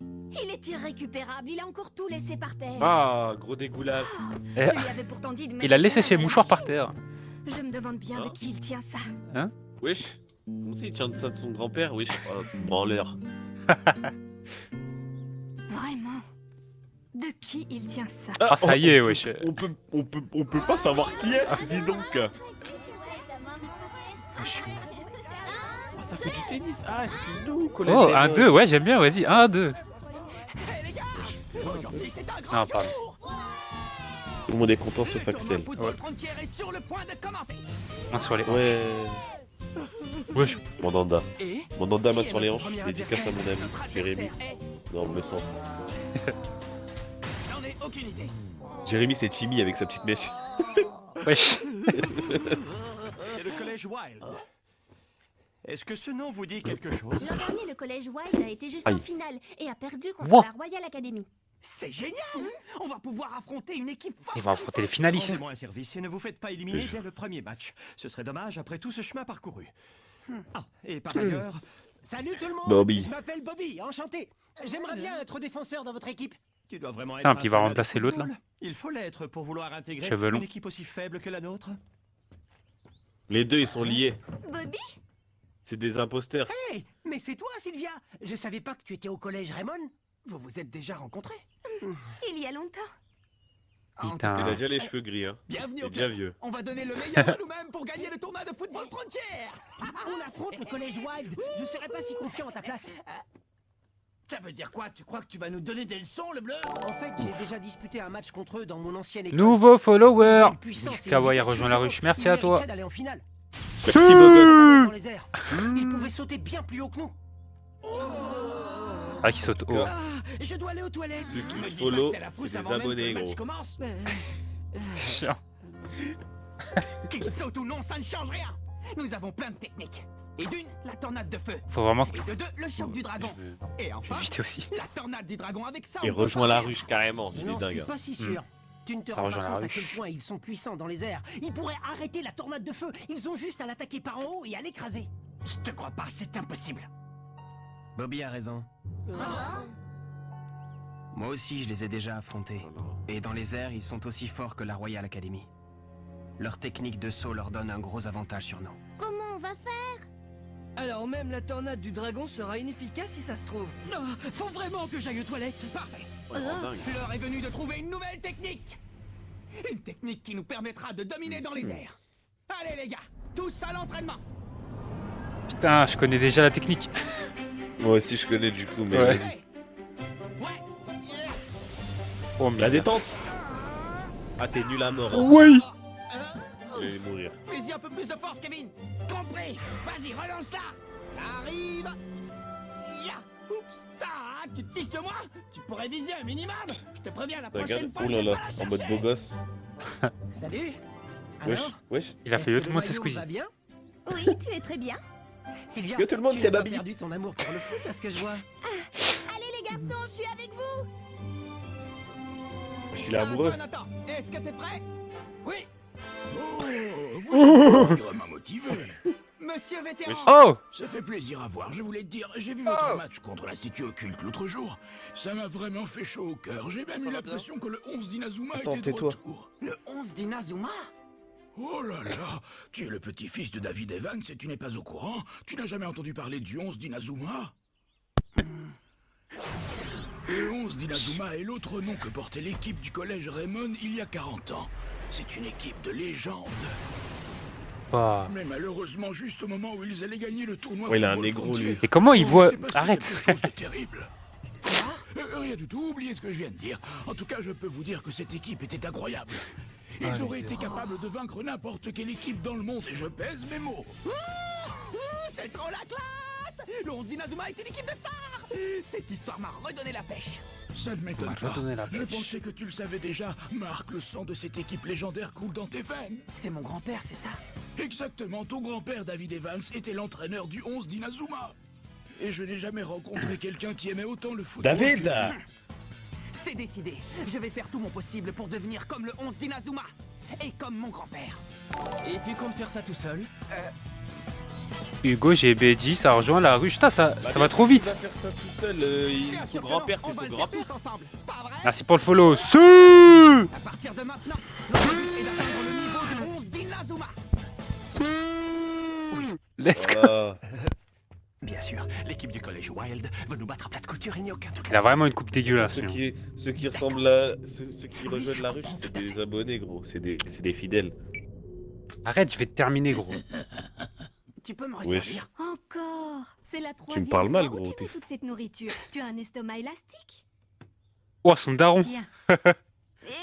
Il est irrécupérable, il a encore tout laissé par terre. Ah, gros dégoulage. Eh, Je lui avais pourtant dit de mettre il a laissé ça ses dans la mouchoirs par machine. terre. Je me demande bien de Hein? qui il tient ça. Wesh. Comment ça, il tient ça de son grand-père? Wesh. Oh, branleur. Vraiment? De qui il tient ça? Ah, ça y est, wesh. On peut pas savoir qui est, dis donc. Ah, ça fait du tennis. Ah, excuse-nous, collègue. Oh, un 2, ouais, j'aime bien, vas-y, 1, 2. Hé les gars, aujourd'hui c'est un grand Ah, pardon. jour. Tout le monde est content Le sauf tournoi Axel. Football Ouais. Frontière est sur le point de commencer. Un sur les. Ouais. Wesh. Mandanda. Et Mandanda, main qui est sur les notre hanches. premier Dédicace à mon ami, Notre Jérémy. adversaire est... Non, me sens. J'en ai aucune idée. Jérémy, c'est Timmy avec sa petite mèche. Wesh. C'est le collège Wild. Est-ce que ce nom vous dit quelque chose? L'an dernier, le collège Wild a été jusqu'en Aïe. finale et a perdu contre Wow. la Royal Academy. C'est génial. On va pouvoir affronter une équipe forte. Ils vont affronter les finalistes. Rendez-moi un service et ne vous faites pas éliminer dès le premier match. Ce serait dommage après tout ce chemin parcouru. Ah, et par ailleurs, Salut tout le monde. Bobby. Je m'appelle Bobby, enchanté. J'aimerais bien être défenseur dans votre équipe. tu dois vraiment être Tiens, un puis il va fanat de remplacer l'autre, là. football. Il faut l'être pour vouloir intégrer Cheveux longs. une équipe aussi faible que la nôtre. Les deux, ils sont liés. Bobby? C'est des imposteurs. Hey, mais c'est toi Sylvia. Je savais pas que tu étais au collège Raymond. Vous vous êtes déjà rencontrés. Il y a longtemps. En tout Putain. cas, Il a déjà les cheveux gris, hein. bienvenue Il au est bien club. vieux. On va donner le meilleur de nous-mêmes pour gagner le tournoi de Football Frontière. On affronte le collège Wild. Je serais pas si confiant à ta place. Ça veut dire quoi? Tu crois que tu vas nous donner des leçons, le bleu? En fait, j'ai déjà disputé un match contre eux dans mon ancienne école. Nouveau follower. Ils ont une puissance et une Kawaii a vitesse rejoint la ruche. surprenante. Merci Ils à toi. mériteraient d'aller en finale. Merci, Bobo. Dans les airs. Ils pouvaient sauter bien plus haut que nous. Ah, qui saute haut. Ah, je dois aller aux toilettes. Ceux Me qui dis se pas follow, que t'es la frousse c'est des avant même que le abonnés, match gros. commence. Chiant. Qu'ils sautent ou non, ça ne change rien. Nous avons plein de techniques. Et d'une, la tornade de feu. Faut vraiment que. Et de deux, le choc du dragon. Je vais Et enfin, éviter aussi. la tornade du dragon avec ça. Et on peut rejoins pas la perdre. ruche carrément, Je c'est n'en suis dingue. pas si sûr. Tu ne te Ça rends rejoint pas la compte à quel ruche. point ils sont puissants dans les airs. Ils pourraient arrêter la tornade de feu. Ils ont juste à l'attaquer par en haut et à l'écraser. Je te crois pas, c'est impossible. Bobby a raison. Moi aussi, je les ai déjà affrontés. Et dans les airs, ils sont aussi forts que la Royal Academy. Leur technique de saut leur donne un gros avantage sur nous. Comment on va faire? Alors même la tornade du dragon sera inefficace si ça se trouve. Ah, faut vraiment que j'aille aux toilettes. Parfait. Ouais, vraiment dingue. L'heure est venue de trouver une nouvelle technique. Une technique qui nous permettra de dominer dans les airs. Allez les gars, tous à l'entraînement. Putain, je connais déjà la technique. Moi aussi, je connais du coup, mais. Ouais. vas-y. Hey. Ouais. Oh, La misère. détente. Ah, t'es nul à mort. Oui. Je vais mourir. Mets-y un peu plus de force, Kevin. Compris. Vas-y, relance-la. Ça arrive. Ya. Oups. Tac, tu te fiches de moi? Tu pourrais viser un minimum. Je te préviens, la prochaine Regarde, fois, oh je là vais là, pas la en mode chercher. beau gosse. Salut. Wesh, Alors, wesh. Il a fait est-ce tout que le monde, c'est maillot Squeezie. va bien? Oui, tu es très bien. Sylvia, Que tout le monde, tu c'est n'as pas Babi. perdu ton amour pour le foot, à ce que je vois. Allez les garçons, je suis avec vous. Je suis là amoureux. Nathan, est-ce que t'es prêt? Oui. Oh, vous êtes vraiment motivé. Monsieur vétéran. Oh! Ça fait plaisir à voir, je voulais te dire, j'ai vu votre match contre l'Institut Occulte l'autre jour. Ça m'a vraiment fait chaud au cœur. J'ai même eu l'impression que le 11 d'Inazuma Attends, était de tais-toi. retour. Le 11 d'Inazuma. Oh là là, tu es le petit-fils de David Evans et tu n'es pas au courant? Tu n'as jamais entendu parler du 11 d'Inazuma? Le 11 d'Inazuma est l'autre nom que portait l'équipe du collège Raymond il y a 40 ans. C'est une équipe de légende. Bah. Mais malheureusement, juste au moment où ils allaient gagner le tournoi Ouais, il a un Football négro, Frontier, lui. Et comment il oh, voit... s'est passé Arrête. quelque chose de terrible. Rien du tout, oubliez ce que je viens de dire. En tout cas, je peux vous dire que cette équipe était incroyable. Ils auraient été capables de vaincre n'importe quelle équipe dans le monde, et je pèse mes mots. C'est trop la classe. Le 11 d'Inazuma est une équipe de stars. Cette histoire m'a redonné la pêche. Ça ne m'étonne m'a pas. redonné la Je pêche. pensais que tu le savais déjà. Marc, le sang de cette équipe légendaire coule dans tes veines. C'est mon grand-père, c'est ça? Exactement, ton grand-père David Evans était l'entraîneur du 11 d'Inazuma. Et je n'ai jamais rencontré quelqu'un qui aimait autant le football. David que- C'est décidé. Je vais faire tout mon possible pour devenir comme le 11 d'Inazuma. Et comme mon grand-père. Et tu comptes faire ça tout seul? Hugo, GB10, ça rejoint la rue. Putain, ça va trop Il vite. va faire ça tout seul. Bien Son sûr que grand-père, non, on c'est va son le faire grand-père. tous ensemble. Pas vrai? Merci pour le follow. Su À partir de maintenant, notre but est d'atteindre le niveau du 11 d'Inazuma. Let's go. Voilà. Bien sûr, l'équipe du collège Wild veut nous battre à plat de couture, il n'y a aucun doute. Il a vraiment une coupe dégueulasse. Ceux lui. qui ressemblent à. Ceux qui rejoignent la ruche, c'est des abonnés, gros. C'est des fidèles. Arrête, je vais te terminer, gros. Tu peux me Wesh. resservir? Encore. C'est la troisième parles mal, fois où gros, tu mets t'es- toute cette nourriture. Tu as un estomac élastique. Oh, son daron. Tiens.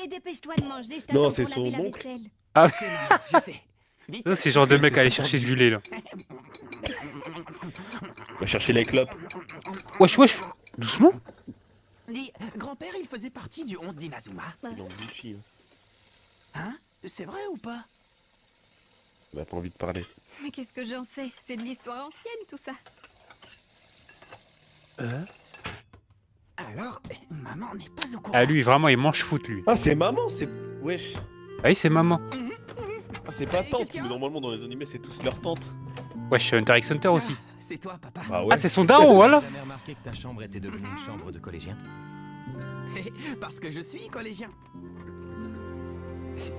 Et dépêche-toi de manger, je Non, t'attends c'est pour laver son la oncle. vaisselle. Ah, C'est maman, je sais. Vite. ça, c'est le genre de mec à aller chercher du lait, là. On va chercher les clopes. Wesh, wesh. Doucement. Dis, grand-père, il faisait partie du 11 d'Inazuma. Il en bouffie. Hein? C'est vrai ou pas? Il a pas envie de parler. Mais qu'est-ce que j'en sais? C'est de l'histoire ancienne, tout ça. Alors, maman n'est pas au courant. Ah, lui, vraiment, il mange foot, lui. Ah, c'est maman, c'est. Wesh. Ah oui, c'est maman. Ah, c'est pas Qu'est-ce tante, qu'il y a mais normalement dans les animés, c'est tous leur tante. Wesh, Hunter x Hunter aussi. C'est toi, papa. Ah ouais. Ah, c'est son daron, voilà. J'ai jamais remarqué que ta chambre était devenue une chambre de collégien. Parce que je suis collégien.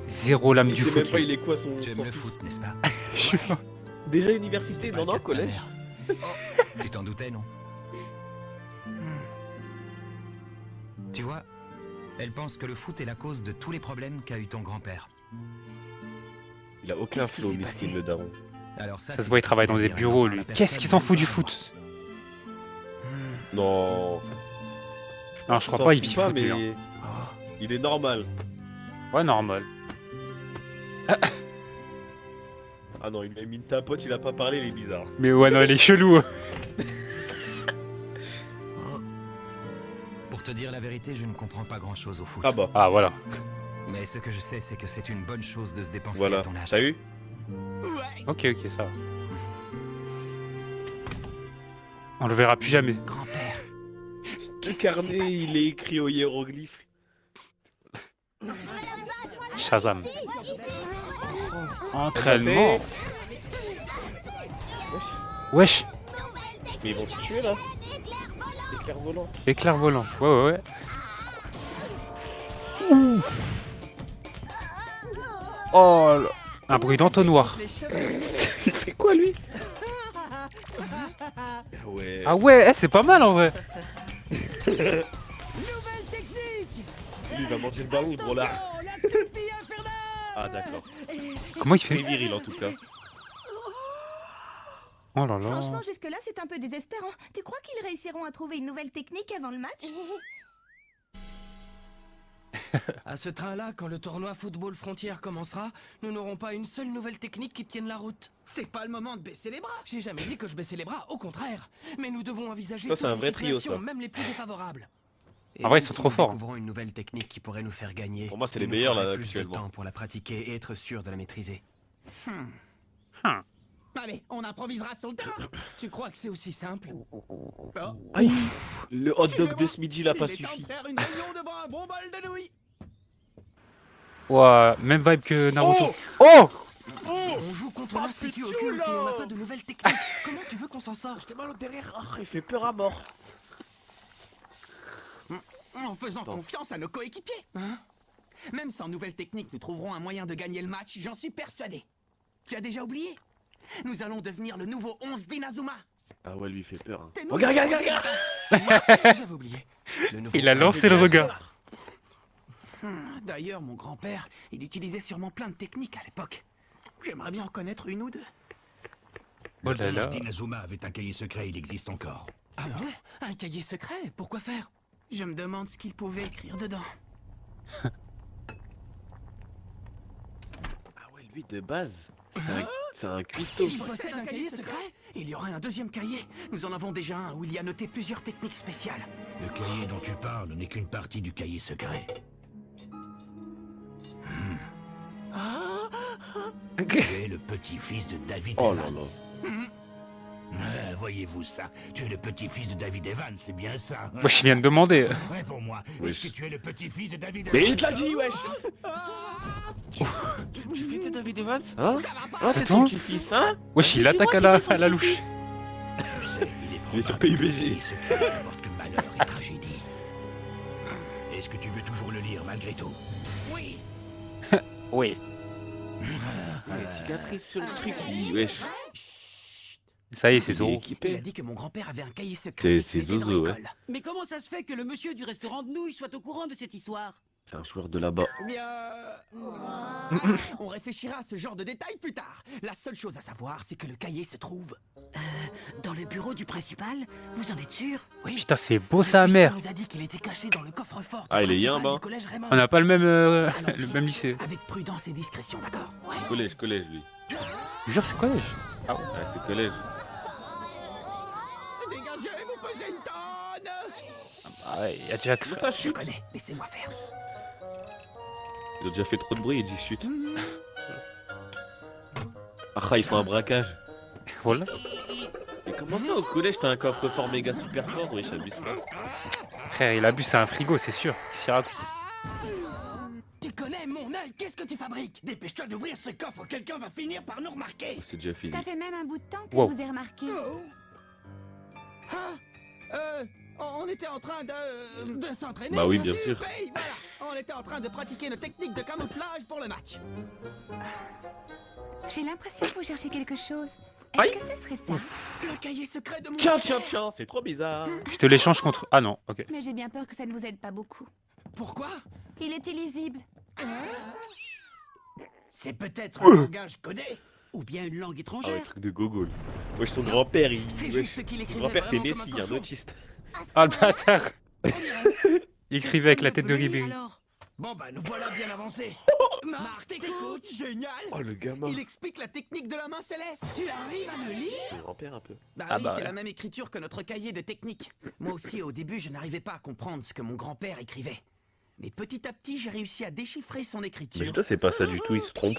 Zéro lame Il du sait foot. même pas, lui. il est quoi son. Tu aimes son le fils. foot, n'est-ce pas? Je sais pas. Déjà université, Pas non, le non, cas de ta collège. mère. Tu t'en doutais, non? Tu vois, elle pense que le foot est la cause de tous les problèmes qu'a eu ton grand-père. Il a aucun Qu'est-ce qui flow, s'est miskin, passé le daron. Alors Ça c'est se voit, il travaille dans des difficile à dire, bureaux, il en lui. parle à Qu'est-ce personne, qu'il s'en fout du même pas à foot? Non. Non, je crois s'en pas, il fout vit pas, foot, lui, hein. mais. Il est normal. Ouais, normal. Ah non, il a mis une tapote, il a pas parlé, il est bizarre. Mais ouais, non, il est chelou. Pour te dire la vérité, je ne comprends pas grand-chose au foot. Ah bah, Ah, voilà. Mais ce que je sais, c'est que c'est une bonne chose de se dépenser voilà. à ton âge. T'as eu? Ouais, Ok, ok, ça va. On le verra plus jamais. grand-père. Le Qu'est-ce qui carnet, s'est passé? il est écrit au hiéroglyphe. Shazam. Entraînement. Wesh. Mais ils vont se tuer là. Éclair volant. Éclair volant. Ouais, ouais, ouais. Oh là. Un bruit d'entonnoir. Les cheveux. Il fait quoi lui? Ouais. Ah ouais, c'est pas mal en vrai. Nouvelle technique. Lui, il va manger le ballon, le gros là. Attention, la toupie infernale. Ah d'accord. Comment il Très fait? viril en tout cas. Oh là là. Franchement, jusque-là, c'est un peu désespérant. Tu crois qu'ils réussiront à trouver une nouvelle technique avant le match? À ce train-là, quand le tournoi Football Frontière commencera, nous n'aurons pas une seule nouvelle technique qui tienne la route. C'est pas le moment de baisser les bras. J'ai jamais dit que je baissais les bras, au contraire. Mais nous devons envisager Ça, c'est toutes un les vrai trio, situations, ça. même les plus défavorables. Et En vrai, ils même sont si trop nous forts. découvrons une nouvelle technique qui pourrait nous faire gagner. Pour moi, c'est il les nous meilleurs, faudrait là, plus de actuellement. temps pour la pratiquer et être sûr de la maîtriser. Allez, on improvisera sur le terrain. Tu crois que c'est aussi simple? Aïe. Le hot dog de Suivez-moi. ce midi, il a pas Il est temps suffi. de faire une réunion devant un bon bol de nouilles. Ouah, même vibe que Naruto. Oh, On joue contre l'Institut Occulte et on n'a pas de nouvelles techniques. Comment tu veux qu'on s'en sorte? J'ai mal au derrière. Ah, il fait peur à mort. En faisant confiance à nos coéquipiers. Hein? Même sans nouvelle technique, nous trouverons un moyen de gagner le match, j'en suis persuadé. Tu as déjà oublié? Nous allons devenir le nouveau 11 d'Inazuma. Ah ouais, lui il fait peur. Hein. T'es nous- Regarde, regarde, regarde. J'avais oublié. il a lancé le regard. D'ailleurs, mon grand-père, il utilisait sûrement plein de techniques à l'époque. J'aimerais bien en connaître une ou deux. Oh là là. d'Inazuma avait un cahier secret, il existe encore. Ah bon? Un cahier secret? Pourquoi faire? Je me demande ce qu'il pouvait écrire dedans. Ah ouais, lui de base, c'est un cuistot. Il possède un cahier secret? Il y aurait un deuxième cahier. Nous en avons déjà un où il y a noté plusieurs techniques spéciales. Le cahier dont tu parles n'est qu'une partie du cahier secret. Tu es le petit-fils de David Oh là Evans. là. Voyez-vous ça? Tu es le petit-fils de David Evans, c'est bien ça? Moi, je viens de demander. Réponds-moi, Oui. est-ce que tu es le petit-fils de David Mais Evans? il te l'a dit, wesh. Tu fais de David Evans? Hein? Ah, C'est c'est ton tout petit-fils, hein? Wesh, il attaque à la louche. Tu sais, Il est sur probable PUBG. que le cahier secret n'apporte que malheur et tragédie. Est-ce que tu veux toujours le lire malgré tout? Oui. Oui. Ah, les cicatrices sur le truc, wesh. Ça y est, c'est Il est Zoro. Il a équipé. dit que mon grand-père avait un cahier secret. C'est qu'il mettait dans Zozo, ouais. l'école. Mais comment ça se fait que le monsieur du restaurant de nouilles soit au courant de cette histoire? C'est un joueur de là-bas. Eh bien... on réfléchira à ce genre de détails plus tard. La seule chose à savoir, c'est que le cahier se trouve... Dans le bureau du principal? Vous en êtes sûr? Oui. Putain, c'est beau sa mère. Il nous a dit qu'il était caché dans le coffre-fort. Ah, il est principal yimbe, hein. du collège Raymond. On n'a pas le même, Allons-y. le même lycée. Avec prudence et discrétion, d'accord? Ouais. Collège, lui. Je vous jure, c'est collège. Ah ouais, c'est collège. Dégagez, vous pesez une tonne! Ah ouais, il y a déjà que Comment ça Je chute? connais, laissez-moi faire. Il a déjà fait trop de bruit, il dit chute. Ah, il fait un braquage. Voilà. Mais comment ça, au collège, t'as un coffre-fort méga super fort? Oui, j'abuse pas. Frère, il abuse, c'est un frigo, c'est sûr. Il s'y raconte. Tu connais mon œil, qu'est-ce que tu fabriques? Dépêche-toi d'ouvrir ce coffre, quelqu'un va finir par nous remarquer. C'est déjà fini. Ça fait même un bout de temps que Wow. je vous ai remarqué. On était en train de s'entraîner. Bah oui, bien sûr. Oui, voilà. On était en train de pratiquer nos techniques de camouflage pour le match. J'ai l'impression que vous cherchez quelque chose. Aïe. Est-ce que ce serait ça? Le cahier secret de mon... Tiens, c'est trop bizarre. Je te l'échange contre... Ah non, ok. Mais j'ai bien peur que ça ne vous aide pas beaucoup. Pourquoi? Il est illisible. C'est peut-être un langage codé. Ou bien une langue Ah ouais, étrangère? truc de gogol. Wesh, son grand-père, il... C'est wesh. juste qu'il Son écrivait grand-père, c'est vraiment comme Messi, un un cochon. autiste. Ah, le bâtard. Il écrivait avec la tête de Personne ne peut le Ribéry. lire, alors? Bon bah nous voilà bien avancés. Marc, t'écoutes? Génial. Oh, le gamin. Il explique la technique de la main céleste. Tu arrives à le lire? Son grand-père, un peu. Bah Ah oui, bah c'est ouais. la même écriture que notre cahier de technique. Moi aussi, au début, je n'arrivais pas à comprendre ce que mon grand-père écrivait. Mais petit à petit, j'ai réussi à déchiffrer son Mais écriture. toi, c'est pas ça du tout, il se trompe.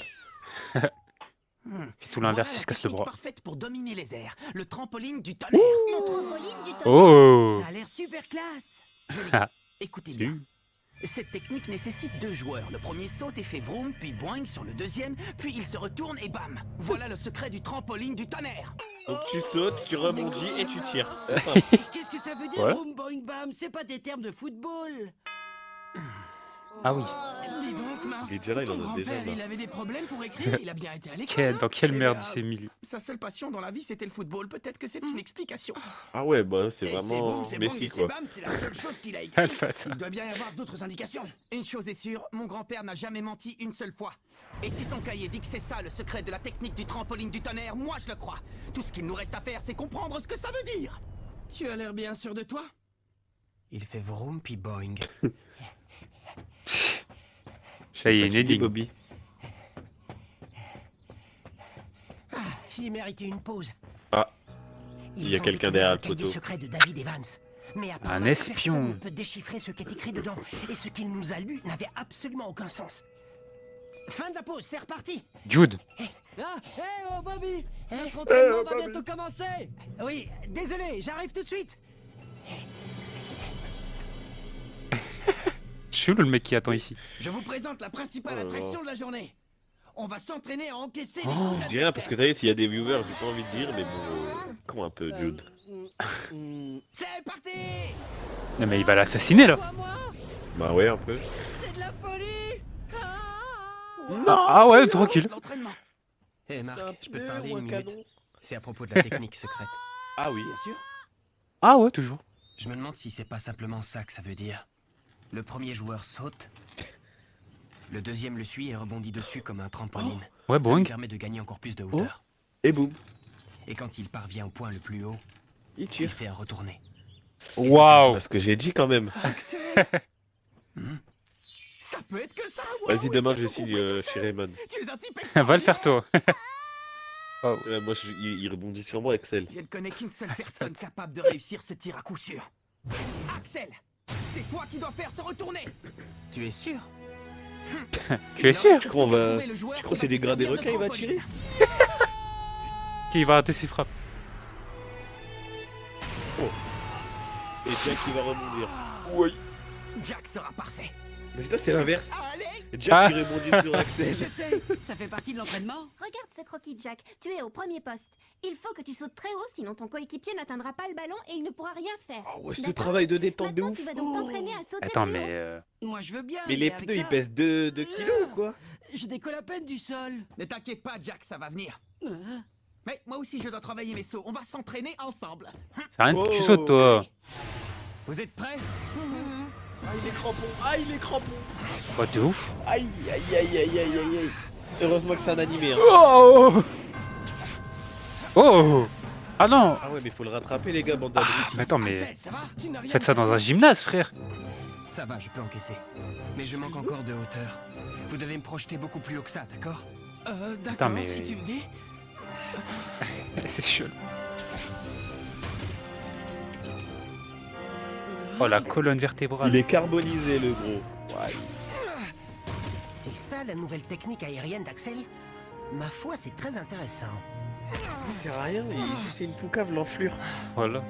Fait tout l'inverse, il se casse le technique bras. parfaite pour dominer les airs. Le trampoline du tonnerre. Le trampoline du tonnerre. Oh. Ça a l'air super classe! Joli. Ah. Écoutez bien. Cette technique nécessite 2 joueurs. Le premier saute et fait vroom, puis boing sur le deuxième, puis il se retourne et bam. Voilà le secret du trampoline du tonnerre. Donc tu sautes, tu rebondis et tu tires. Qu'est-ce que ça veut dire, Voilà. boom, boing, bam? C'est pas des termes de football! Ah oui. Dis donc, Marc, Il est déjà là, il ton en a déjà grand-père, là. il avait des problèmes pour écrire. Il a bien été à l'école. Dans quelle Eh merde bien, il s'est mis lui? Sa seule passion dans la vie, c'était le football. Peut-être que c'est une explication. Ah ouais, bah c'est Et vraiment vroom, c'est Messi, boing, quoi. c'est bam, c'est la seule chose qu'il a Ah, écrit. le bâtard. Il doit bien y avoir d'autres indications. Une chose est sûre, mon grand-père n'a jamais menti une seule fois. Et si son cahier dit que c'est ça le secret de la technique du trampoline du tonnerre, moi je le crois. Tout ce qu'il nous reste à faire, c'est comprendre ce que ça veut dire. Tu as l'air bien sûr de toi? Il fait vroom puis boing. Ça y est, une Tu dis, énigme. Bobby. J'ai mérité une pause. Ah, Ils il y a ont quelqu'un découvert derrière le le cahier poteau. secret de David Evans. Mais apparemment, espion. personne ne peut déchiffrer ce qui est écrit dedans. Et ce qu'il nous a lu n'avait absolument aucun sens. Fin de la pause, c'est reparti. Jude. Ah, hé oh Bobby, notre entraînement va bientôt commencer. Oui, désolé, j'arrive tout de suite. Chelou le mec qui attend ici. Je vous présente la principale Oh là là. attraction de la journée. On va s'entraîner à encaisser les Oh. coups Je dis rien parce que t'as vu, s'il y a des viewers, j'ai pas envie de dire, mais bon, comment un peu, dude. C'est parti. Non mais il va l'assassiner là. Bah ouais, un peu. C'est de la folie. Ah ouais, tranquille. L'entraînement. Hé Marc, je peux te parler ou une un minute? canon? C'est à propos de la technique secrète. Ah oui. Bien sûr. Ah ouais, toujours. Je me demande si c'est pas simplement ça que ça veut dire. Le premier joueur saute, le deuxième le suit et rebondit dessus comme un trampoline. Ouais, Ça boing. lui permet de gagner encore plus de hauteur. Et boum, Et quand il parvient au point le plus haut, il il tire. fait un retourné. Waouh. C'est ce que j'ai dit quand même. Ça peut être que ça. Waouh, Vas-y, demain je quelle signe compétence. chez Raymond. Tu es un type Va le faire toi. Moi, il rebondit sur moi, Excel. Je ne connais qu'une seule personne capable de réussir ce tir à coup sûr. Axel, c'est toi qui dois faire se retourner. Tu es sûr? Tu es sûr Je crois que c'est des gradés requins, il va tirer. qu'il va rater ses frappes? Et Jack qui va rebondir. Oui. Jack sera parfait. Mais là, c'est l'inverse. Allez. Jack Ah. qui rebondit sur Axel. Je sais, ça fait partie de l'entraînement. Regarde ce croquis, Jack. Tu es au premier poste. Il faut que tu sautes très haut, sinon ton coéquipier n'atteindra pas le ballon et il ne pourra rien faire. Ah ouais, c'est le D'accord. travail de détente de Maintenant, ouf. tu vas donc t'entraîner à sauter Attends, plus mais haut. Moi je veux bien. Mais les avec pneus, ils ça, pèsent 2 kilos ou quoi? Je décolle à peine du sol. Ne t'inquiète pas, Jack, ça va venir. Hein? Mais moi aussi, je dois travailler mes sauts. On va s'entraîner ensemble. c'est rien que tu Oh. sautes toi. Vous êtes prêts? Ah, il est crampon. Ah, il est crampon. Oh, de ouf. Aïe, aïe, aïe, aïe, aïe, aïe, aïe. Heureusement que c'est un animé. Hein. Oh. Oh. Ah non. Ah ouais, mais faut le rattraper, les gars, bande d'abrutis. Mais attends, mais Axel, ça va? Tu n'as rien faites ça dans un cassé. gymnase, frère. Ça va, je peux encaisser. Mais je manque encore de hauteur. Vous devez me projeter beaucoup plus haut que ça, d'accord? D'accord, mais- si tu le dis. C'est chelou. Oh la colonne vertébrale. Il est carbonisé, le gros. Ouais. C'est ça la nouvelle technique aérienne d'Axel? Ma foi, c'est très intéressant. Il sert à rien, c'est une poucave, l'enflure. Voilà.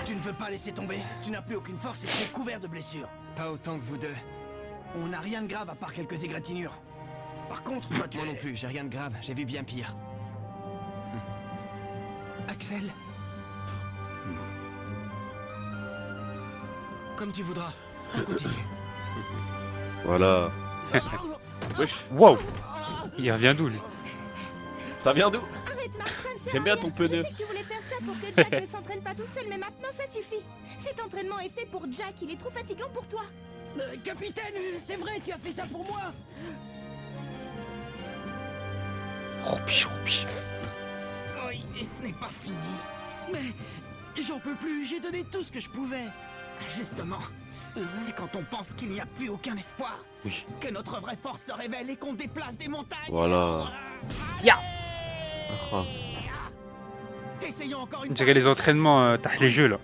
Tu ne veux pas laisser tomber. Tu n'as plus aucune force et tu es couvert de blessures. Pas autant que vous deux. On n'a rien de grave à part quelques égratignures. Par contre, toi, tu Moi non es... plus, j'ai rien de grave, j'ai vu bien pire. Axel. Comme tu voudras. On continue. Voilà. Wesh, Wow. Il revient d'où lui? ça vient d'où? Arrête, Mark, ça ne sert J'aime à bien rien. ton pneu. Je sais que tu voulais faire ça pour que Jack ne s'entraîne pas tout seul, mais maintenant ça suffit. Cet entraînement est fait pour Jack, il est trop fatigant pour toi. Capitaine, c'est vrai, tu as fait ça pour moi. Roupiche, roupiche. Oui, et ce n'est pas fini. Mais j'en peux plus, j'ai donné tout ce que je pouvais. Justement, c'est quand on pense qu'il n'y a plus aucun espoir Oui. que notre vraie force se révèle et qu'on déplace des montagnes. Voilà. Ya. Ah, Essayons encore On une dirait les entraînements, t'as les jeux là.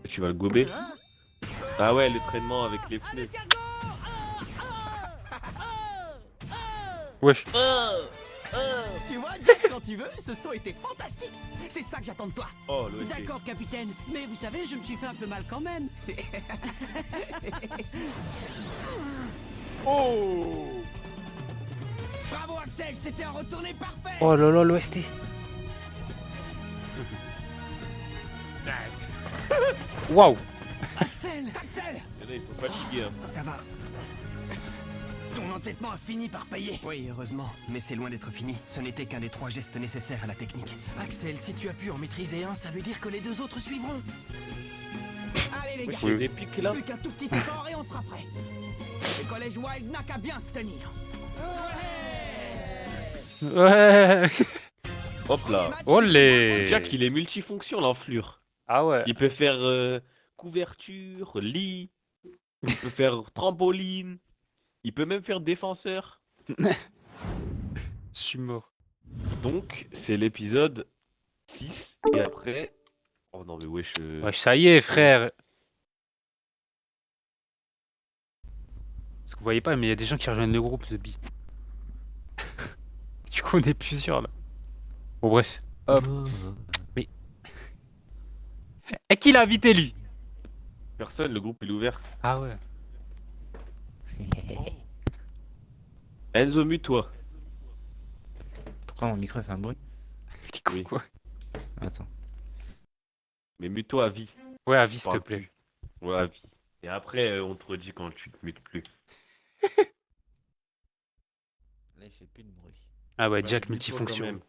tu vas le gober? Ah ouais, l'entraînement avec les Un pneus. escargot. Wesh. Tu vois, Jack, quand tu veux, ce saut était fantastique. C'est ça que j'attends de toi. Oh, l'OST. D'accord, capitaine, mais vous savez, je me suis fait un peu mal quand même. Oh. Bravo, Axel, c'était un retourné parfait. Oh là là, l'OST. Waouh. Axel, Axel, Il y en a, ils sont fatigués. Hein. ça va. Ton entêtement a fini par payer. Oui, heureusement, mais c'est loin d'être fini. Ce n'était qu'un des 3 gestes nécessaires à la technique. Axel, si tu as pu en maîtriser un, ça veut dire que les 2 autres suivront. Allez, les Wesh, gars, il y a des pics là. plus qu'un tout petit effort et on sera prêt. Le collège Wild n'a qu'à bien se tenir. Ouais. Hop là. Olé. Jack, il est multifonction, l'enflure. Ah ouais. Il peut faire couverture, lit. Il peut faire trampoline. Il peut même faire défenseur. Je suis mort. Donc, c'est l'épisode 6. Et après... Oh non, mais wesh... Wesh, ça y est, frère. Parce que vous voyez pas, mais il y a des gens qui rejoignent le groupe, The Bee. Du coup, on est plusieurs là. Bon, bref. Hop. Mais. Et qui l'a invité lui? Personne, le groupe il est ouvert. Ah ouais. Enzo, mute-toi. Pourquoi mon micro fait un bruit? Oui. Quoi? Attends. Mais mute-toi à vie. Ouais, à vie, s'il te Parle plaît. plus. Ouais, à vie. Et après, on te redit quand tu te mutes plus. Là, il fait plus de bruit. Ah ouais, Bah, Jack mute-toi quand multifonction. même.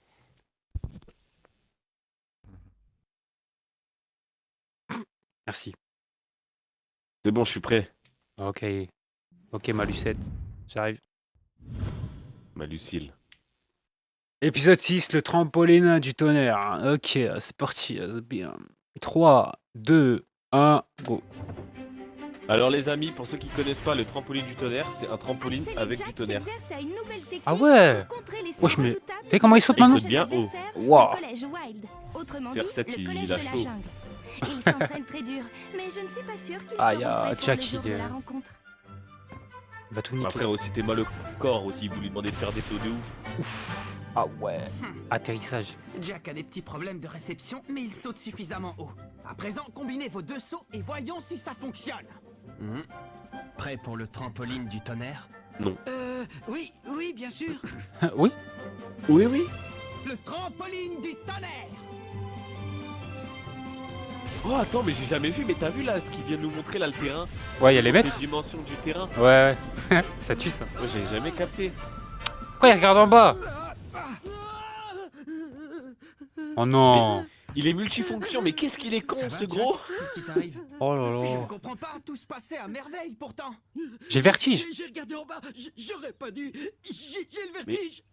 Merci. C'est bon, je suis prêt. Ok. Ok, ma Lucette. J'arrive. Ma Lucille. Épisode 6, le trampoline du tonnerre. Ok, c'est parti. C'est bien. 3, 2, 1, go. Alors les amis, pour ceux qui connaissent pas le trampoline du tonnerre, c'est un trampoline Axel et avec Jack du tonnerre. s'exercent à une nouvelle technique Ah ouais. pour contrer les Wesh, sauts mais... redoutables Tu sais comment il saute du maintenant? saute bien haut. adversaire, Wow. le collège Wild. Autrement dit, CR7, le il collège a de la chaud. jungle. Ils s'entraînent très dur, mais je ne suis pas sûre qu'ils Aïe, seront prêts pour Jack, le jour il de est- la rencontre. Il va tout Bah, niquer. frère, aussi t'es mal au corps aussi, vous lui demandez de faire des sauts de ouf. Ouf. Ah ouais. Atterrissage. Jack a des petits problèmes de réception, mais il saute suffisamment haut. À présent, combinez vos deux sauts et voyons si ça fonctionne. Mhm. Prêt pour le trampoline du tonnerre? Oui, oui, bien sûr. Oui. Oui, oui. Le trampoline du tonnerre. Oh attends, mais j'ai jamais vu, mais t'as vu là ce qu'il vient de nous montrer là le terrain? Ouais, il y a les Les mètres. dimensions du terrain. Ouais, ouais. Ça tue ça. Moi j'ai jamais capté. Pourquoi il regarde en bas? Oh non. Il est multifonction, mais qu'est-ce qu'il est con Ça va, ce Jack gros. Qu'est-ce qui t'arrive? Oh là Je ne là. comprends pas, tout se passait à merveille pourtant. J'ai le vertige. J'ai regardé en bas, j'aurais pas dû. J'ai le vertige.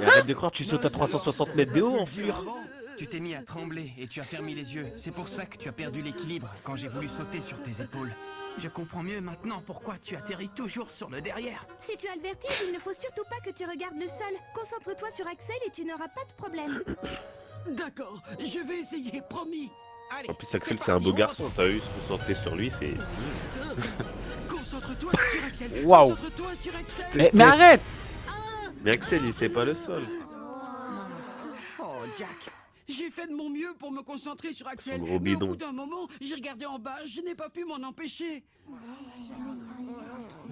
Mais arrête de croire, tu sautes à 360 mètres de haut en fur. Tu t'es mis à trembler et tu as fermé les yeux. C'est pour ça que tu as perdu l'équilibre quand j'ai voulu sauter sur tes épaules. Je comprends mieux maintenant pourquoi tu atterris toujours sur le derrière. Si tu as le vertige, il ne faut surtout pas que tu regardes le sol. Concentre-toi sur Axel et tu n'auras pas de problème. D'accord, je vais essayer, promis. Allez, En plus Axel c'est c'est un parti, beau on garçon, t'as vu, se concentrer sur lui c'est... Concentre-toi sur Axel. Waouh. Concentre-toi sur Axel. Mais arrête. Mais Axel il sait pas le sol. Oh, Jack. J'ai fait de mon mieux pour me concentrer sur Axel. Son gros Mais au bidon. bout d'un moment, j'ai regardé en bas, je n'ai pas pu m'en empêcher.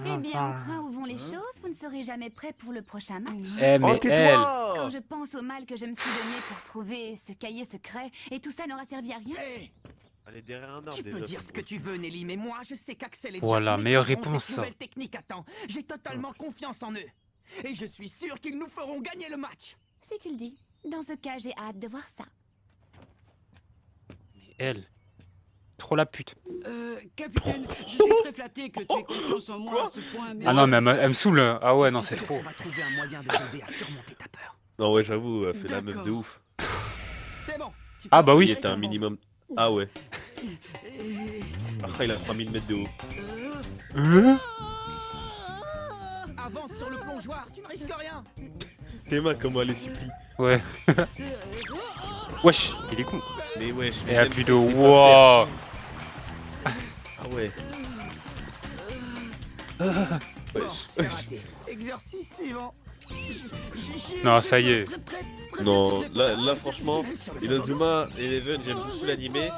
Eh bien, au train où vont les choses, vous ne serez jamais prêt pour le prochain match. Eh Oh mais elle. tais-toi. Quand je pense au mal que je me suis donné pour trouver ce cahier secret, et tout ça n'aura servi à rien. Hey, Elle est derrière un arbre tu déjà. peux dire ce que tu veux, Nelly, mais moi, je sais qu'Axel et Voilà, Jack meilleure maîtriseront réponse, cette ça. nouvelle technique à temps. J'ai totalement confiance en eux. Et je suis sûr qu'ils nous feront gagner le match. Si tu le dis. Dans ce cas, j'ai hâte de voir ça. Elle. Trop la pute. Capitaine, je suis très flatté que tu aies confiance en moi à ce point, mais... Ah non, mais elle me saoule. Ah ouais, Je non, suis c'est sûr trop. qu'on va trouver un moyen de t'aider à surmonter ta peur. Non ouais j'avoue, elle fait la meuf de D'accord. ouf. C'est bon. tu Ah peux bah oui. Il retirer était un ton minimum... Ah ouais. Euh, Après il a 3000 mètres de haut. bandeau. Avance sur le plongeoir, tu ne risques rien. Tes mains comment elle les supplie. Ouais. Wesh, il est con. Mais wesh. Et mais à même plus ça, de c'est pas wow. faire. Ah ouais. Bon, Wesh. c'est raté. Exercice suivant. Non, ça y est. Non, là franchement, Inazuma Eleven, j'aime beaucoup l'animé.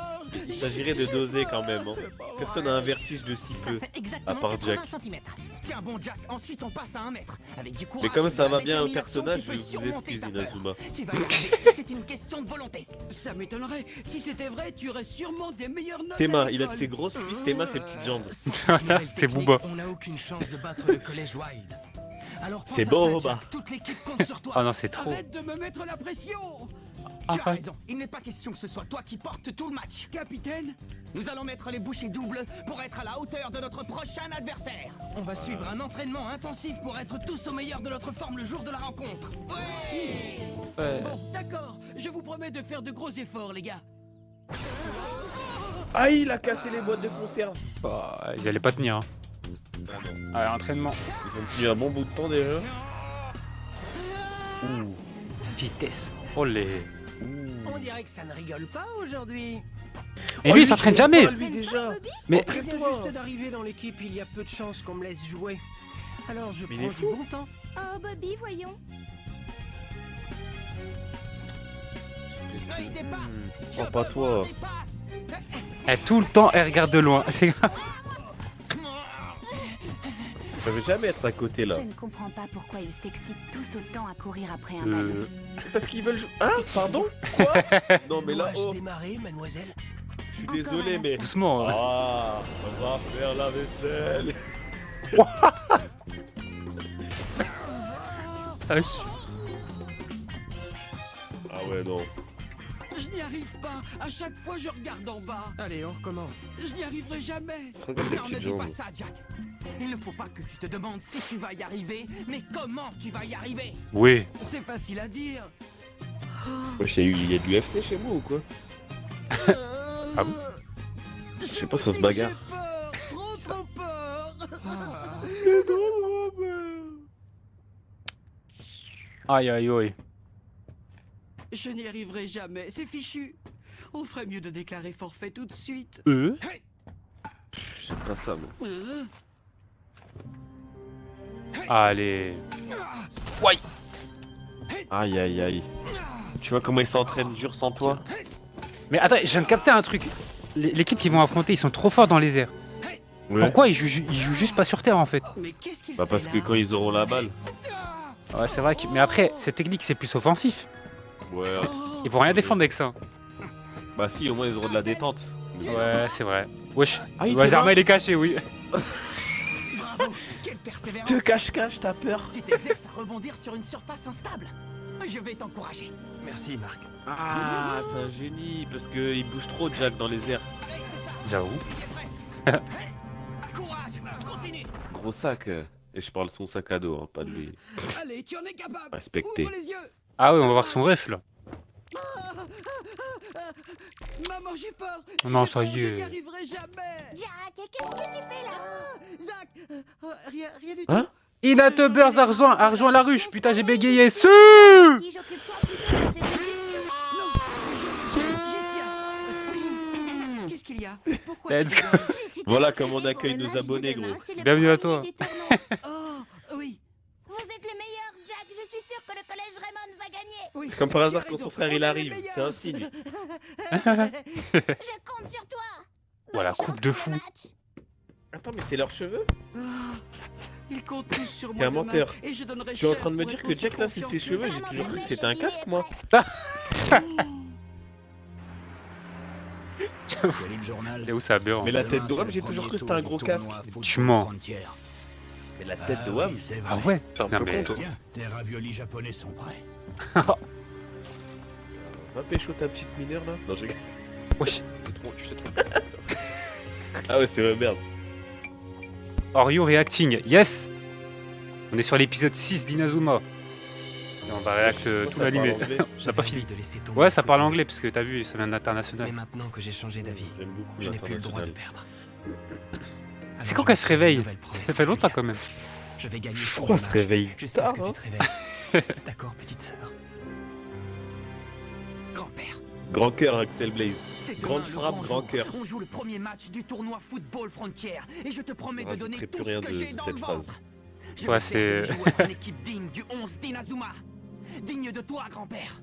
Il s'agirait de doser quand même. Hein. Personne n'a un vertige de si Ça peu. fait À exactement part 80 Jack. cm. Tiens bon Jack, ensuite on passe à 1 mètre. Avec du courage Mais comme et ça de la va bien au détermination, personnage, tu peux je vous surmonter excuse ta peur. Inazuma. Tu vas y arriver, c'est une question de volonté. Ça m'étonnerait. Si c'était vrai, tu aurais sûrement des meilleures notes. Théma, à il a de l'école. ses grosses cuisses, Théma ses petites jambes. Voilà, c'est Booba. On n'a aucune chance de battre le collège Wild. Alors pense C'est à beau, ça, bah. Jack. Toute l'équipe compte sur toi. Oh non, c'est trop. Arrête de me mettre la pression. Tu as Arrête. raison, il n'est pas question que ce soit toi qui portes tout le match. Capitaine, Nous allons mettre les bouchées doubles pour être à la hauteur de notre prochain adversaire. On va suivre un entraînement intensif pour être tous au meilleur de notre forme le jour de la rencontre. Ouais. bon, d'accord. Je vous promets de faire de gros efforts, les gars. Ah, il a cassé les boîtes de conserve. Bah, ils allaient pas tenir. Hein. Allez, entraînement. Ils ont tenu un bon bout de temps déjà. Ouh. Vitesse. Oh les. On dirait que ça ne rigole pas aujourd'hui. Et lui, il s'entraîne jamais. Lui déjà. Mais Je viens juste d'arriver dans l'équipe, il y a peu de chances qu'on me laisse jouer. Alors je Mais il est prends du fou. bon temps. Oh, Bobby, voyons. Il dépasse. Oh, pas toi. Tout le temps, elle regarde de loin. C'est grave. Ça veut jamais être à côté là. Je ne comprends pas pourquoi ils s'excitent tous autant à courir après un ballon. C'est parce qu'ils veulent jouer. Hein? Pardon? Quoi? Non mais là, Dois-je oh, démarrer, mademoiselle? je suis désolé mais. Doucement. Hein. Ah, on va faire la vaisselle. Ah ouais non. Je n'y arrive pas. À chaque fois, je regarde en bas. Allez, on recommence. Je n'y arriverai jamais. Ça regarde les Non, ne petites dis jambes. pas ça, Jack. Il ne faut pas que tu te demandes si tu vas y arriver, mais comment tu vas y arriver. Oui. C'est facile à dire. Wesh, il y a du UFC chez moi ou quoi? Ah bon? Je sais pas, ça se bagarre. Trop peur. Aïe aïe aïe. Je n'y arriverai jamais. C'est fichu. On ferait mieux de déclarer forfait tout de suite. C'est pas ça, moi. Allez. Ouais. Aïe aïe aïe. Tu vois comment ils s'entraînent dur sans toi? Mais attends, je viens de capter un truc. L'équipe qu'ils vont affronter, ils sont trop forts dans les airs. Ouais. Pourquoi ils jouent juste pas sur terre en fait? Mais qu'est-ce qu'il Bah fait parce que là quand ils auront la balle. Ouais, c'est vrai. Mais après, cette technique, c'est plus offensif. Ouais. Ils vont rien défendre avec ça. Bah si, au moins ils auront de la détente. Ouais, c'est vrai. Wesh. Ah, il Ouais, était Zerma, là. il est caché, oui. Bravo, quelle persévérance. Te cache-cache, t'as peur? Tu t'exerces à rebondir sur une surface instable. Je vais t'encourager. Merci, Marc. Ah, c'est un génie, parce qu'il bouge trop Jack dans les airs. J'avoue. Courage, continue. Gros sac. Et je parle son sac à dos, hein, pas de lui. Allez, tu en es capable. Respecté. Ouvre les yeux. Ah oui, on va voir son ref là. Maman, j'ai peur. Non, J'ai ça peur, y Je est. n'y arriverai jamais. Jack, qu'est-ce que tu fais là? Zach, rien du tout. Hein? Ina Tubbers a rejoint la ruche. Putain, j'ai bégayé. Su Qui j'occupe-toi plutôt de ces Qu'est-ce qu'il y a? Pourquoi Let's tu go. rigoles? Je suis Voilà tellement comment on excitée pour accueille le nos match de abonnés, demain, gros. c'est le Bienvenue à premier toi. des tournois. Oh, oui. Vous êtes le meilleur, Jack. Je suis sûre que le collège Raymond va gagner. Oui. Comme par hasard, Tu as quand raison, son frère on il est arrive, les c'est un meilleurs. signe. Je compte sur toi. Voilà, Bonne coupe chance de pour le fou. match. Attends, mais c'est leurs cheveux? Ah, ils comptent tous sur T'es moi un demain, menteur. et je donnerai Tu es en cher train de me pour dire être que aussi Jack là c'est confiant ses que cheveux? toi. J'ai toujours cru que c'était un casque, moi. Et où ça beurre? Mais la tête de Wam, j'ai toujours cru que c'était un gros casque. Tu mens. Mais la tête de Wam? Ah ouais? T'es un Non, peu mais- con, toi. Tiens, tes raviolis japonais sont prêts. Va pécho ta petite mineure là? Non, j'ai. Wesh. Ah ouais, c'est vrai, merde. Oreo reacting. Yes. On est sur l'épisode 6 d'Inazuma. Et on va réact tout l'animé. On n'a pas fini. Ouais, ça parle anglais parce que t'as vu, ça vient d'international. Mais maintenant que j'ai changé d'avis, J'aime beaucoup je n'ai plus le droit de l'international. perdre. C'est quand qu'elle se réveille? Ça fait longtemps quand même. Je vais gagner Pourquoi tous elle les se matchs, réveille jusqu'à tard, ce que hein? tu te réveilles. D'accord, petite sœur. Grand-père, Grand cœur, Axel Blaze. c'est Grande demain le frappe, grand grand jour. cœur. On joue le premier match du tournoi Football Frontière et je te promets de donner Rajouterai tout plus ce rien que de j'ai dans cette le phrase. ventre. Je Ouais, veux faire de c'est- nos joueurs une équipe digne du 11 d'Inazuma. Digne de toi, grand-père.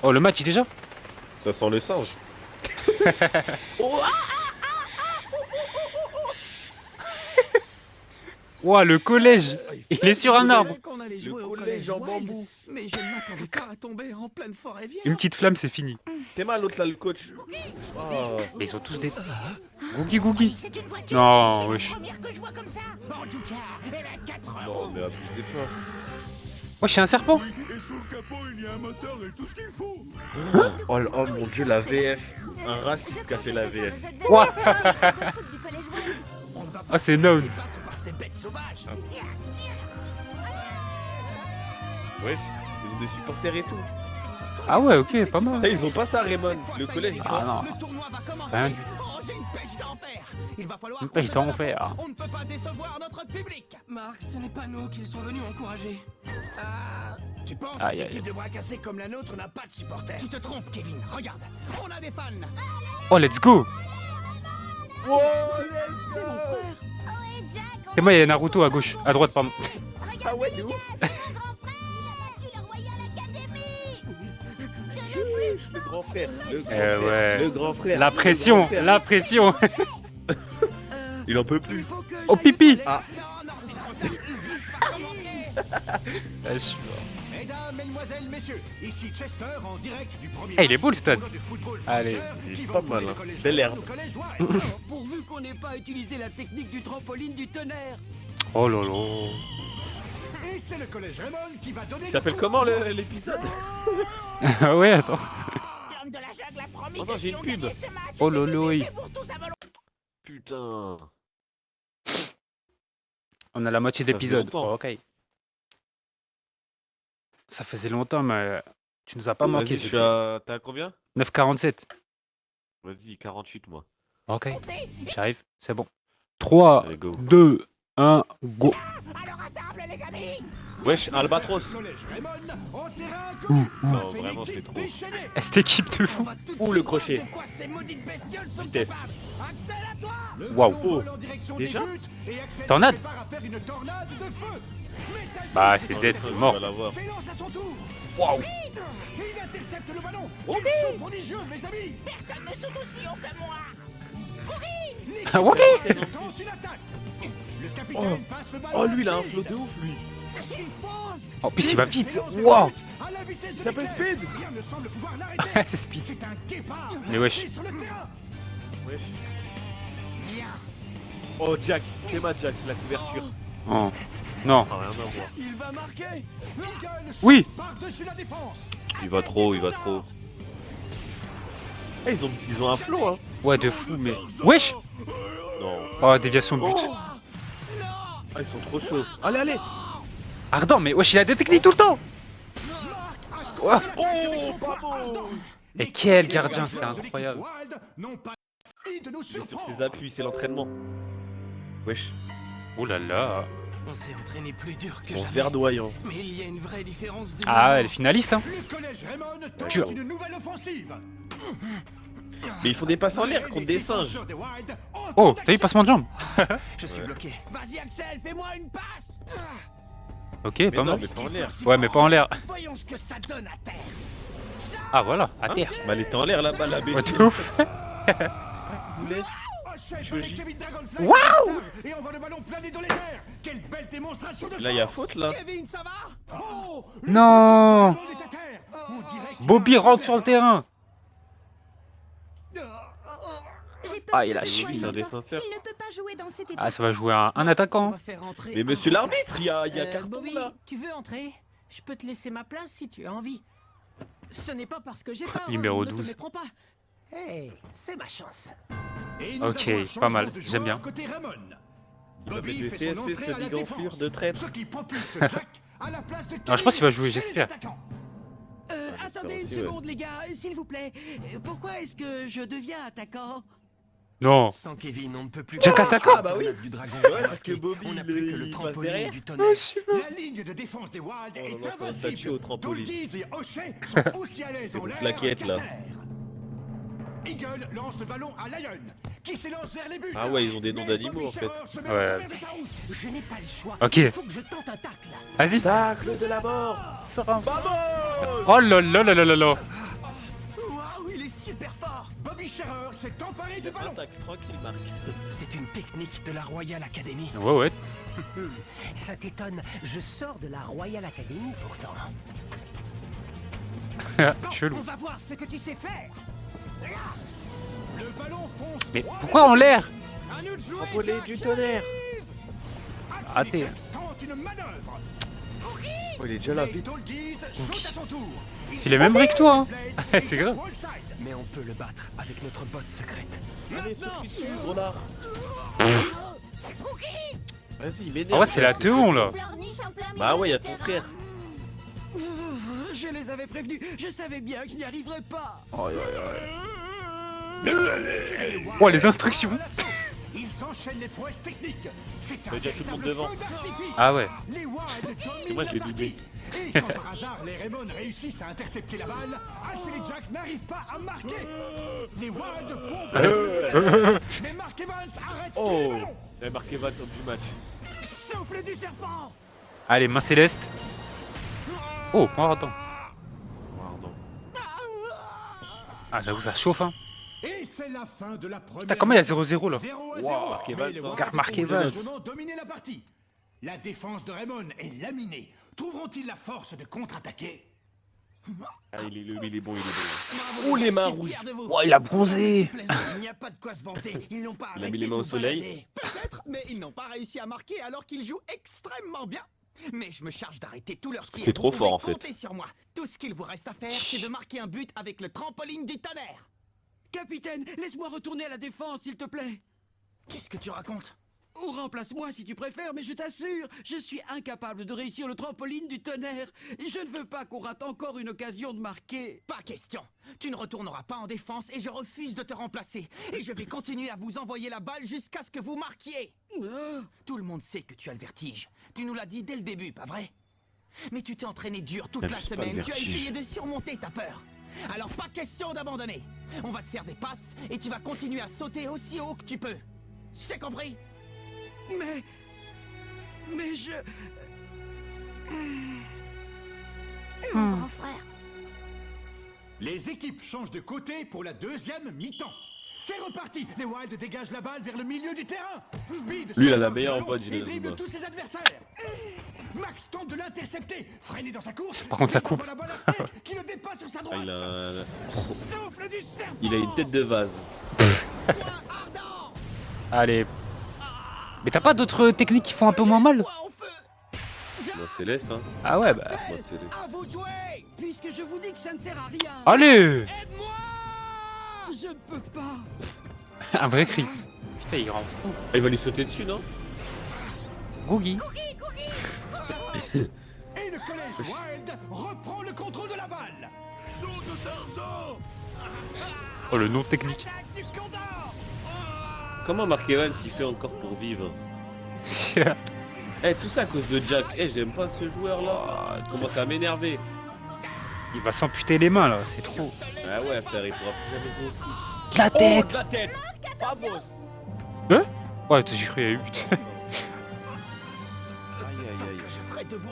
Oh, le match déjà? Ça sent le singe. Ouah, le collège. Il est sur un arbre. Qu'on allait Le jouer au collège collège en Wild, bambou. mais je ne m'attendais pas à tomber en pleine forêt vierge. Une petite flamme, c'est fini. T'es mal, l'autre là, le coach. Oh. Mais ils ont tous des. Googie Googie. C'est une voiture. Non, C'est wesh. la première que je vois comme ça. En tout cas, elle a 4 Non, roues. mais abusez pas. Wesh, c'est un serpent. Et sous le capot, il y a un moteur et tout ce qu'il faut. Oh, oh mon dieu, la VF. Un raciste qui a fait la VF. Ouah. Foot du collège Wild. On ne va pas Ah, c'est se Nouns. laisser battre par ces bêtes sauvages. Ouais, ils ont des supporters et tout. Ah ouais, ok, pas mal. Ah, ils ont pas ça, Raymond. Cette fois, Le ça y collège, est, ils Ah ont. non. Le tournoi va commencer. Rien du tout. Oh, j'ai une pêche d'enfer. Il va falloir Une qu'on pêche se donne à d'enfer. fond. On ne peut pas décevoir notre public. Marc, ce n'est pas nous qu'ils sont venus encourager. Ah, tu penses Aïe, qu'une aïe. équipe de bras cassés comme la nôtre n'a pas de supporters? Tu te trompes, Kevin. Regarde, on a des fans. Oh, let's go. C'est mon frère. Oh, et Jack. Et moi, il y a Naruto à gauche, à droite, pardon. Regarde, Ah ouais, c'est de mon grand frère. Il a battu la Royal Academy. C'est le plus wesh, le grand frère. Le grand Eh frère. ouais. Le grand frère. La le pression, grand frère. la pression. Il en peut plus. Oh pipi. Ah. Mesdames, mesdemoiselles, messieurs, ici Chester en direct du premier Eh, il est match beau, le du stade. tournoi de football Allez. frontière Il est qui pas va opposer mal, le hein. collège Bel Raymond herbe. au collège White. Pourvu qu'on n'ait pas utilisé la technique du trampoline du tonnerre. Oh là là. Et c'est le collège Raymond qui va donner Il s'appelle le coup comment d'envoi. l'épisode? Ah ouais, attends. L'homme de la jungle a promis Oh non, que j'ai si une on pub. gagnait ce match, Oh c'était lolo, oui. fait pour tous à volonté. Putain. On a la moitié Ça fait d'épisode. longtemps. Oh, ok. Ça faisait longtemps, mais tu nous as pas manqué. Vas-y, je suis à... T'as à combien? 9,47. Vas-y, 48 moi. Ok, j'arrive, c'est bon. 3, Allez, go. 2, 1, go. Alors à table, les amis. Wesh, Albatros. Collège Raymond en terrain inconnu. Non, Face à une vraiment, équipe c'est trop. déchaînée. Cette équipe de fou. Ouh, le crochet. De quoi ces maudites bestioles sont Vitesse. capables. Axel, à toi. Le Waouh. ballon vole en direction Déjà des buts et Axel Tornade. se prépare à faire une tornade de feu. Métal Bah, Bolt c'est dead, c'est mort. On va la voir. s'élance à son tour. Waouh. Il intercepte le ballon. Oh, Quel saut prodigieux, mes amis. Personne ne saute aussi haut que moi. L'équipe Ah, ok. tente une attaque. Le capitaine passe le ballon. Oh, à lui, il a un Speed. flow de ouf, lui. Il fonce. En plus, il va vite. S'élance vers Waouh. le but, à la vitesse de Il s'appelle l'éclair. Speed. Rien ne semble pouvoir l'arrêter. C'est speed. C'est un guépard. Mais wesh. lancé sur le terrain. Wesh. Oh, Jack. C'est ma Jack, la couverture. Oh. Non. Ah, rien à voir. Il va marquer. Eagle Oui. saute par-dessus la défense. Il va trop, il va trop. Eh, ils ont un flow, hein. Ouais, de fou, mais. Wesh. Non. Oh, déviation de but. Ah, ils sont trop chauds. Allez, allez. Ardent, mais wesh, il a des techniques tout le temps. Ouais. Oh, pas bon. Et quel gardien, c'est incroyable. Wild n'ont pas fini de nous Il est sur surprendre. ses appuis, c'est l'entraînement. Wesh. Oh là là. On s'est entraîné plus dur que Ils sont jamais. verdoyants. Mais il y a une vraie différence de Ah, niveau. elle est finaliste, hein. Le collège Raymond tente Jure. une nouvelle offensive. Mais ils font des passes en l'air contre des singes. Défenseurs des Wild entrent Oh, en t'as vu, action. passement de jambe. Je suis bloqué. Vas-y, Axel, fais-moi une passe. Ok, Mais pas non, mal. mais pas en l'air. Ouais, mais pas en l'air. Voyons ce que ça donne à terre. Ah, voilà, à Hein terre. Bah, elle était en l'air là-bas, la Ouais, bête. de ouf. Hochet Je avec gis. Kevin Dragonfly Waouh. sur le serve et envoie le ballon planer dans les airs. Quelle belle démonstration de Là, il y a force. faute, là. Kevin, ça va? Oh, le Non. ballon est à terre. On dirait qu'il Bobby a un rentre sur le repère. terrain. J'ai peur Ah, il que a ce soit suivi. une Un entorse. défenseur. Il ne peut pas jouer dans cette équipe. Ah, ça va jouer un On attaquant. va faire entrer Mais un monsieur remplaçant. l'arbitre, il y a carton Bobby, là. tu veux entrer? Je peux te laisser ma place si tu as envie. Ce n'est pas parce que j'ai peur. Numéro ne te 12. méprends pas. Hey, c'est ma chance. Et nous Ok, avons un pas changement mal, de j'aime bien. joueur côté Raymond. Il va Bobby mettre fait le son CSC, entrée à la cette enflure défense, de traître. ce qui propulse Jack à la place de Kevin. Non, je pense qu'il va jouer, chez les j'espère. attaquants. Attendez une aussi, ouais. seconde, les gars, s'il vous plaît. Pourquoi est-ce que je deviens attaquant? Non. Sans Kevin, on ne peut plus. Jack attaquant. Ah bah oui. Du dragon. Ouais, parce que Bobby, On n'a il plus que est- le il passe trampoline derrière. du tonnerre. La ligne de défense des Wild Oh là est là, faut un statut invincible. au trampoline. Dolgies et Hochet sont aussi à l'aise C'est en une l'air plaquette, qu'à là. terre. Eagle lance le ballon à Lion, qui s'élance vers les buts. Ah ouais, ils ont des noms Mais d'animaux, Bobby en fait. Scherer se met Ouais. au travers de sa route. Je n'ai pas le choix. Ok. Il faut que je tente un tacle. Vas-y. Tacle de la mort. Vamos. Oh là là là là là là. Waouh, il est super fort. Bobby Scherer s'est emparé du ballon. Attaque tranquille, Marc. C'est une technique de la Royal Academy. Ouais, ouais. Ça t'étonne, je sors de la Royal Academy pourtant. Chelou. On va voir ce que tu sais faire. Le ballon fonce. Mais droit pourquoi vers en le l'air? À nous de jouer, Trampoline Jack. du tonnerre. Axel Raté. Jack tente une manœuvre. Oh, il est déjà là, Mais vite. Dolgies saute à son tour. Il est même brique que toi, hein. Et C'est Jack grave. Wallside. Mais on peut le battre avec notre botte secrète. Allez, saute dessus, gros lard. Vas-y, m'énerve. En vrai, c'est la Théon là. Pleurniche en plein Bah milieu ouais, du y'a ton terrain. frère. Je les avais prévenus, je savais bien que je n'y arriverais pas. Oh, les instructions. Ils s'enchaînent les prouesses techniques. C'est un Ça veut dire tout le monde véritable devant. feu d'artifice. Ah ouais. Les Wild C'est moi dominent qui la l'ai doublé. partie. Et quand par hasard les Raymond réussissent à intercepter la balle, Axel et Jack n'arrivent pas à marquer. Les Wild pompent. Mais Mark Evans arrête tous les Oh. ballons. Il a marqué 20 du match. Souffle du serpent. Allez, main céleste. Oh, pas attends. Pardon. Ah, j'avoue, ça chauffe, hein. Et c'est la fin de la première. Putain, comment il y a 0-0 là? 0-0. Wow, Marc Evans, Mais les hein. Warriors Regarde Marc ont Evans. largement dominé la partie. La défense de Raymond est laminée. Trouveront-ils la force de contre-attaquer? Ah, il est bon, il est bon. Bravo, Oh, je les mains suis rouges. fier de vous. Oh, il a bronzé. Plaisir, il n'y a pas de quoi se vanter. Ils n'ont pas Il a arrêté mis les mains de au nous soleil. balader. Peut-être, mais ils n'ont pas réussi à marquer alors qu'ils jouent extrêmement bien. Mais je me charge d'arrêter tous leurs tirs. C'est trop Vous fort, en pouvez fait. compter sur moi. Tout ce qu'il vous reste à faire, c'est de marquer un but avec le trampoline du tonnerre. Capitaine, laisse-moi retourner à la défense, s'il te plaît. Qu'est-ce que tu racontes? Ou remplace-moi si tu préfères, mais je t'assure, je suis incapable de réussir le trampoline du tonnerre. Je ne veux pas qu'on rate encore une occasion de marquer. Pas question. Tu ne retourneras pas en défense et je refuse de te remplacer. Et je vais continuer à vous envoyer la balle jusqu'à ce que vous marquiez. Tout le monde sait que tu as le vertige. Tu nous l'as dit dès le début, pas vrai? Mais tu t'es entraîné dur toute la J'abuse pas le semaine. Tu as vertige. essayé de surmonter ta peur. Alors pas question d'abandonner. On va te faire des passes et tu vas continuer à sauter aussi haut que tu peux. C'est compris? Mais je... Mon grand frère. Les équipes changent de côté pour la deuxième mi-temps. C'est reparti. Les Wilds dégagent la balle vers le milieu du terrain. Speed Lui, il a la s'empare du meilleure ballon voix et d'Inazuma. dribble tous ses adversaires. Max tente de l'intercepter. Freiné dans sa course. Par contre, ça Speed coupe. envoie la balle à Snake, qui le dépasse sur sa Ah, droite. Souffle du serpent. il a une tête de vase. Allez. Mais t'as pas d'autres techniques qui font un peu moins mal? Moi, Céleste, hein. Ah ouais, bah. Moi, Céleste. À vous de jouer. Puisque je vous dis que ça ne sert à rien. Allez. Aide-moi. Je ne peux pas. Un vrai cri. Putain, il rend fou. Ah, il va lui sauter dessus, non? Googie. Et le collège Wild reprend le contrôle de la balle. Saut de Tarzan. Oh, le nom technique. Attaque du Condor. Comment Mark Evans il fait encore pour vivre? Eh, tout ça à cause de Jack. Eh, j'aime pas ce joueur là. Il commence à m'énerver. Il va s'amputer les mains là, c'est trop. Ah ouais, frère, il pourra plus jamais jouer au foot. De la Oh, tête. de la tête. Bravo. Hein? Ouais, j'ai cru qu'il y a eu but. Aïe, aïe, aïe. Je serai debout.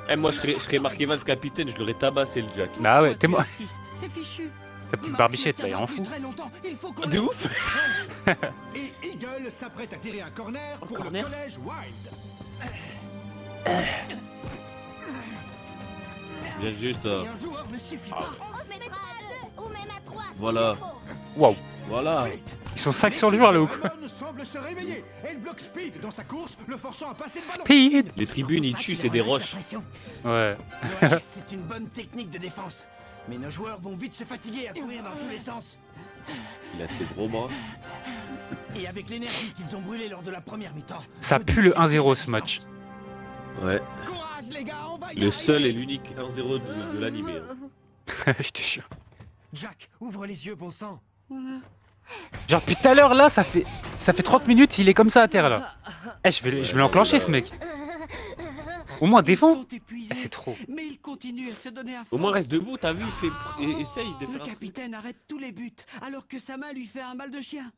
Eh, moi, je serais Mark Evans capitaine, je l'aurais tabassé le Jack. Bah ouais, t'es moi. C'est fichu. Sa petite barbichette là, il rend fou. Très longtemps. Il faut qu'on Ah, de ouf. Et Eagle s'apprête à tirer un corner pour corner. le collège Wild. Bien juste ça. Si un joueur ne suffit Ah. pas. On se mettra à 2 ou même à 3. Voilà. Waouh. Voilà. Ils sont 5 sur le joueur là ou quoi? Raymond semble se réveiller. Elle bloque Speed dans sa course, le forçant à passer le ballon. Speed. Les tribunes, ils tuent, c'est des roches. Ouais. Ouais, c'est une bonne technique de défense. Mais nos joueurs vont vite se fatiguer à courir dans tous les sens. Il a ses gros bras. Et avec l'énergie qu'ils ont brûlée lors de la première mi-temps. Ça pue le 1-0 ce match. Ouais. Courage les gars, on va y Le arriver. seul et l'unique 1-0 de l'animé. Je te jure. Jack, ouvre les yeux, bon sang. Genre depuis tout à l'heure là, ça fait 30 minutes, il est comme ça à terre là. Eh, je vais l'enclencher ce mec. Au moins défend. Eh, c'est trop. Mais il continue à se donner à fond. Au moins reste debout, t'as vu, essaye de Le faire un... capitaine arrête tous les buts, alors que sa main lui fait un mal de chien.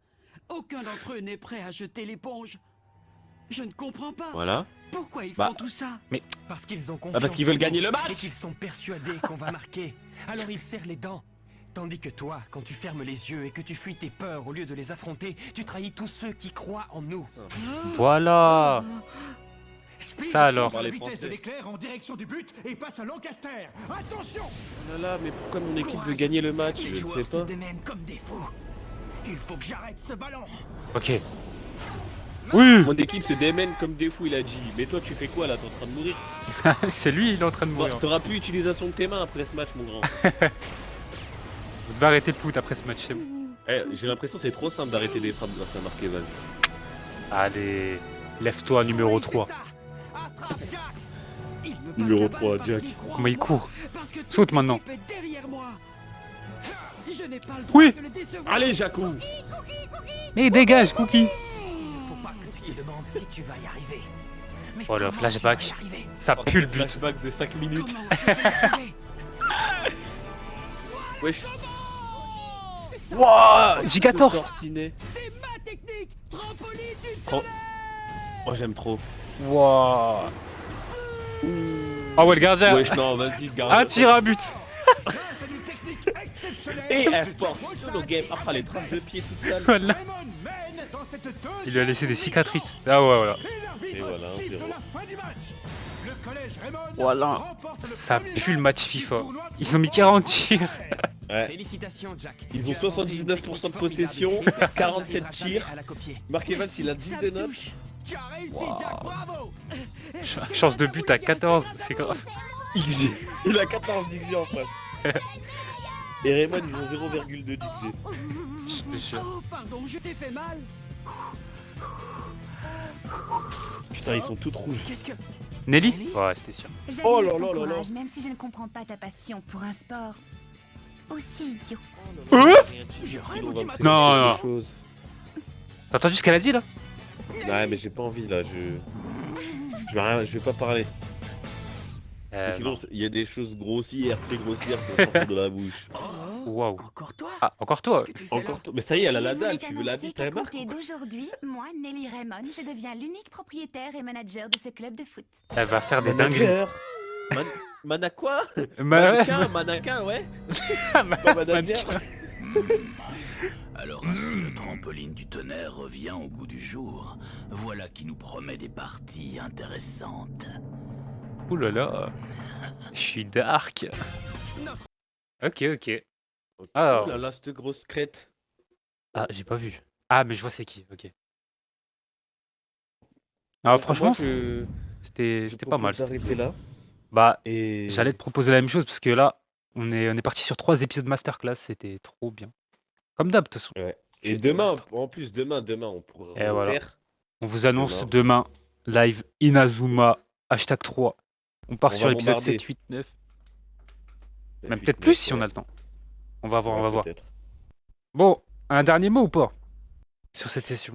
Aucun d'entre eux n'est prêt à jeter l'éponge. Je ne comprends pas. Voilà. Pourquoi ils Bah, font tout ça? Parce qu'ils ont confiance. Ah, parce qu'ils veulent en gagner nous le match. Et qu'ils sont persuadés qu'on va marquer. Alors ils serrent les dents. Tandis que toi, quand tu fermes les yeux et que tu fuis tes peurs au lieu de les affronter, tu trahis tous ceux qui croient en nous. Voilà. Speed Ça alors. fonce à la Parlez vitesse de français. l'éclair en direction du but et passe à Lancaster. Attention. Oh là là, mais pourquoi mon équipe veut Courage. gagner le match? Les Je joueurs ne se sais pas. démènent comme des fous. Il faut que j'arrête ce ballon. Ok. Oui. Mon équipe se démène comme des fous, il a dit. Mais toi, tu fais quoi là? T'es en train de mourir? C'est lui, il est en train de mourir. T'auras plus utilisation de tes mains après ce match, mon grand. Vous devez arrêter le foot après ce match, c'est bon. Eh, j'ai l'impression que c'est trop simple d'arrêter des frappes grâce à Mark Evans. Allez, lève-toi numéro Oui, 3. c'est ça. Attrape Jack. Il me passe Numéro la balle 3, parce Jack. qu'il croit en Comment il moi, court. parce que toute Saute maintenant. l'équipe est derrière moi. Je n'ai pas le droit Oui. de le décevoir. Allez, Jacou! Mais dégage, Cookie. Faut pas que tu te demandes si tu vas y arriver. Mais Oh, le comment flashback. tu vas y arriver? Ça pue le but. Flashback de 5 minutes. Comment je vais y arriver? Wesh. Wouah, Gigatorse. Sorcinet. C'est ma technique. Trampoline du Oh. Oh, j'aime trop. Wouah. Oh ouais, le gardien. Wesh, non, vas-y, garde. Un tir à but. Grâce à une technique Et un sport solo game. Ah, les traces de pied tout seul. Voilà. Il lui a laissé des cicatrices. Ah ouais, voilà. Et voilà, Voilà. Ça pue le match FIFA. Ils ont mis 40 tirs. Ouais. Félicitations, Jack. Ils ont 79% de possession, 47 tirs. Mark Evans, il a 10 de notes. Tu as réussi, Jack, bravo. Chance de but à 14, c'est grave. XG. Il a 14 XG en face. Et Raymond, ils ont 0,2 XG. Je te jure. Oh, pardon, je t'ai fait mal. Putain, ils sont toutes rouges. Qu'est-ce que... Nelly? Ouais, c'était sûr. Oh là là là là. Même si je ne comprends pas ta passion pour un sport aussi idiot. Non, non. T'as entendu ce qu'elle a dit là? Ouais, mais j'ai pas envie là, je vais pas parler. Sinon, il y a des choses grossières, très grossières qui vont sortir de la bouche. Waouh. Encore toi? Ah, encore toi? Encore toi? Mais ça y est, elle a la dalle, Je tu veux voulais la t'annoncer vie, qu'à t'as marre? compter d'aujourd'hui, moi, Nelly Raymond, je deviens l'unique propriétaire et manager de ce club de foot. Elle va faire des dingueries. Manager. Mana quoi? Mannequin, ouais. Pas manager. Alors ainsi, le trampoline du tonnerre revient au goût du jour. Voilà qui nous promet des parties intéressantes. Ouh là là. Je suis dark. Ok, ok. Alors. Oh là là, cette grosse crête. Ah, j'ai pas vu. Ah, mais je vois c'est qui, ok. Alors franchement, c'était pas mal. D'arrêter là. Bah, Et... j'allais te proposer la même chose parce que là, on est parti sur 3 épisodes masterclass, c'était trop bien. Comme d'hab, de toute façon. Ouais. Et demain, en plus, demain, on pourra Et voilà. refaire. On vous annonce demain, live Inazuma, #3. On part sur l'épisode bombarder. 7, 8, 9. Même peut-être plus si on a le temps. On va voir, on va voir. Bon, un dernier mot ou pas sur cette session?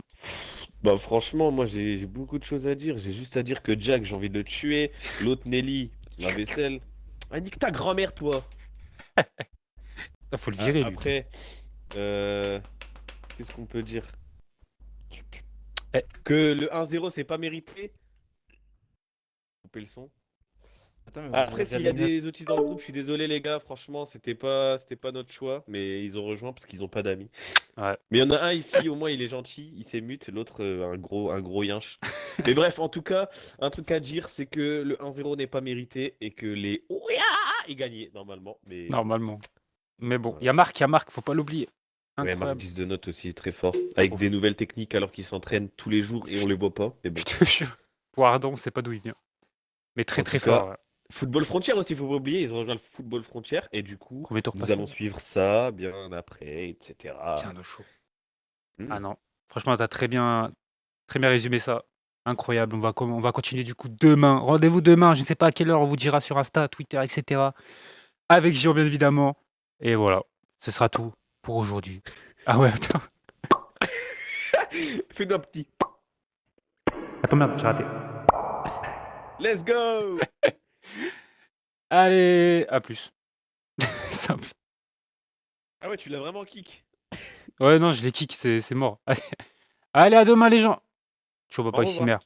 Bah franchement, moi j'ai beaucoup de choses à dire. J'ai juste à dire que Jack, j'ai envie de le tuer. L'autre Nelly, la vaisselle. Ah, nique ta grand-mère, toi. Faut le virer, lui. Après, qu'est-ce qu'on peut dire? Que le 1-0, c'est pas mérité. Couper le son. Après, s'il y a des autistes dans le groupe, je suis désolé les gars, franchement, c'était pas notre choix, mais ils ont rejoint parce qu'ils ont pas d'amis. Ouais. Mais il y en a un ici, au moins il est gentil, il s'émute, l'autre un gros yinche. Mais bref, en tout cas, un truc à dire, c'est que le 1-0 n'est pas mérité et que les Ouya est gagné normalement. Mais... Normalement. Mais bon, il y a Marc, faut pas l'oublier. Ouais, Marc 10 de notes aussi, très fort. Avec des nouvelles techniques alors qu'il s'entraîne tous les jours et on les voit pas. Mais bon. Je te jure. Poirdon, on sait pas d'où il vient. Mais très très fort. Ouais. Football Frontière aussi, faut pas oublier, ils ont rejoint le Football Frontière et du coup, nous allons suivre ça bien après, etc. Tiens, de chaud. Ah non, franchement, t'as très bien résumé ça. Incroyable. On va continuer du coup demain. Rendez-vous demain, je ne sais pas à quelle heure, on vous dira sur Insta, Twitter, etc. Avec Gio, bien évidemment. Et voilà, ce sera tout pour aujourd'hui. Ah ouais, putain. Fais-nous un petit. Attends, merde, j'ai raté. Let's go. Allez, à plus. Simple. Ah ouais, tu l'as vraiment kick. Ouais, non, je l'ai kick, c'est mort. Allez, à demain, les gens. Ciao, papa, ici, mère.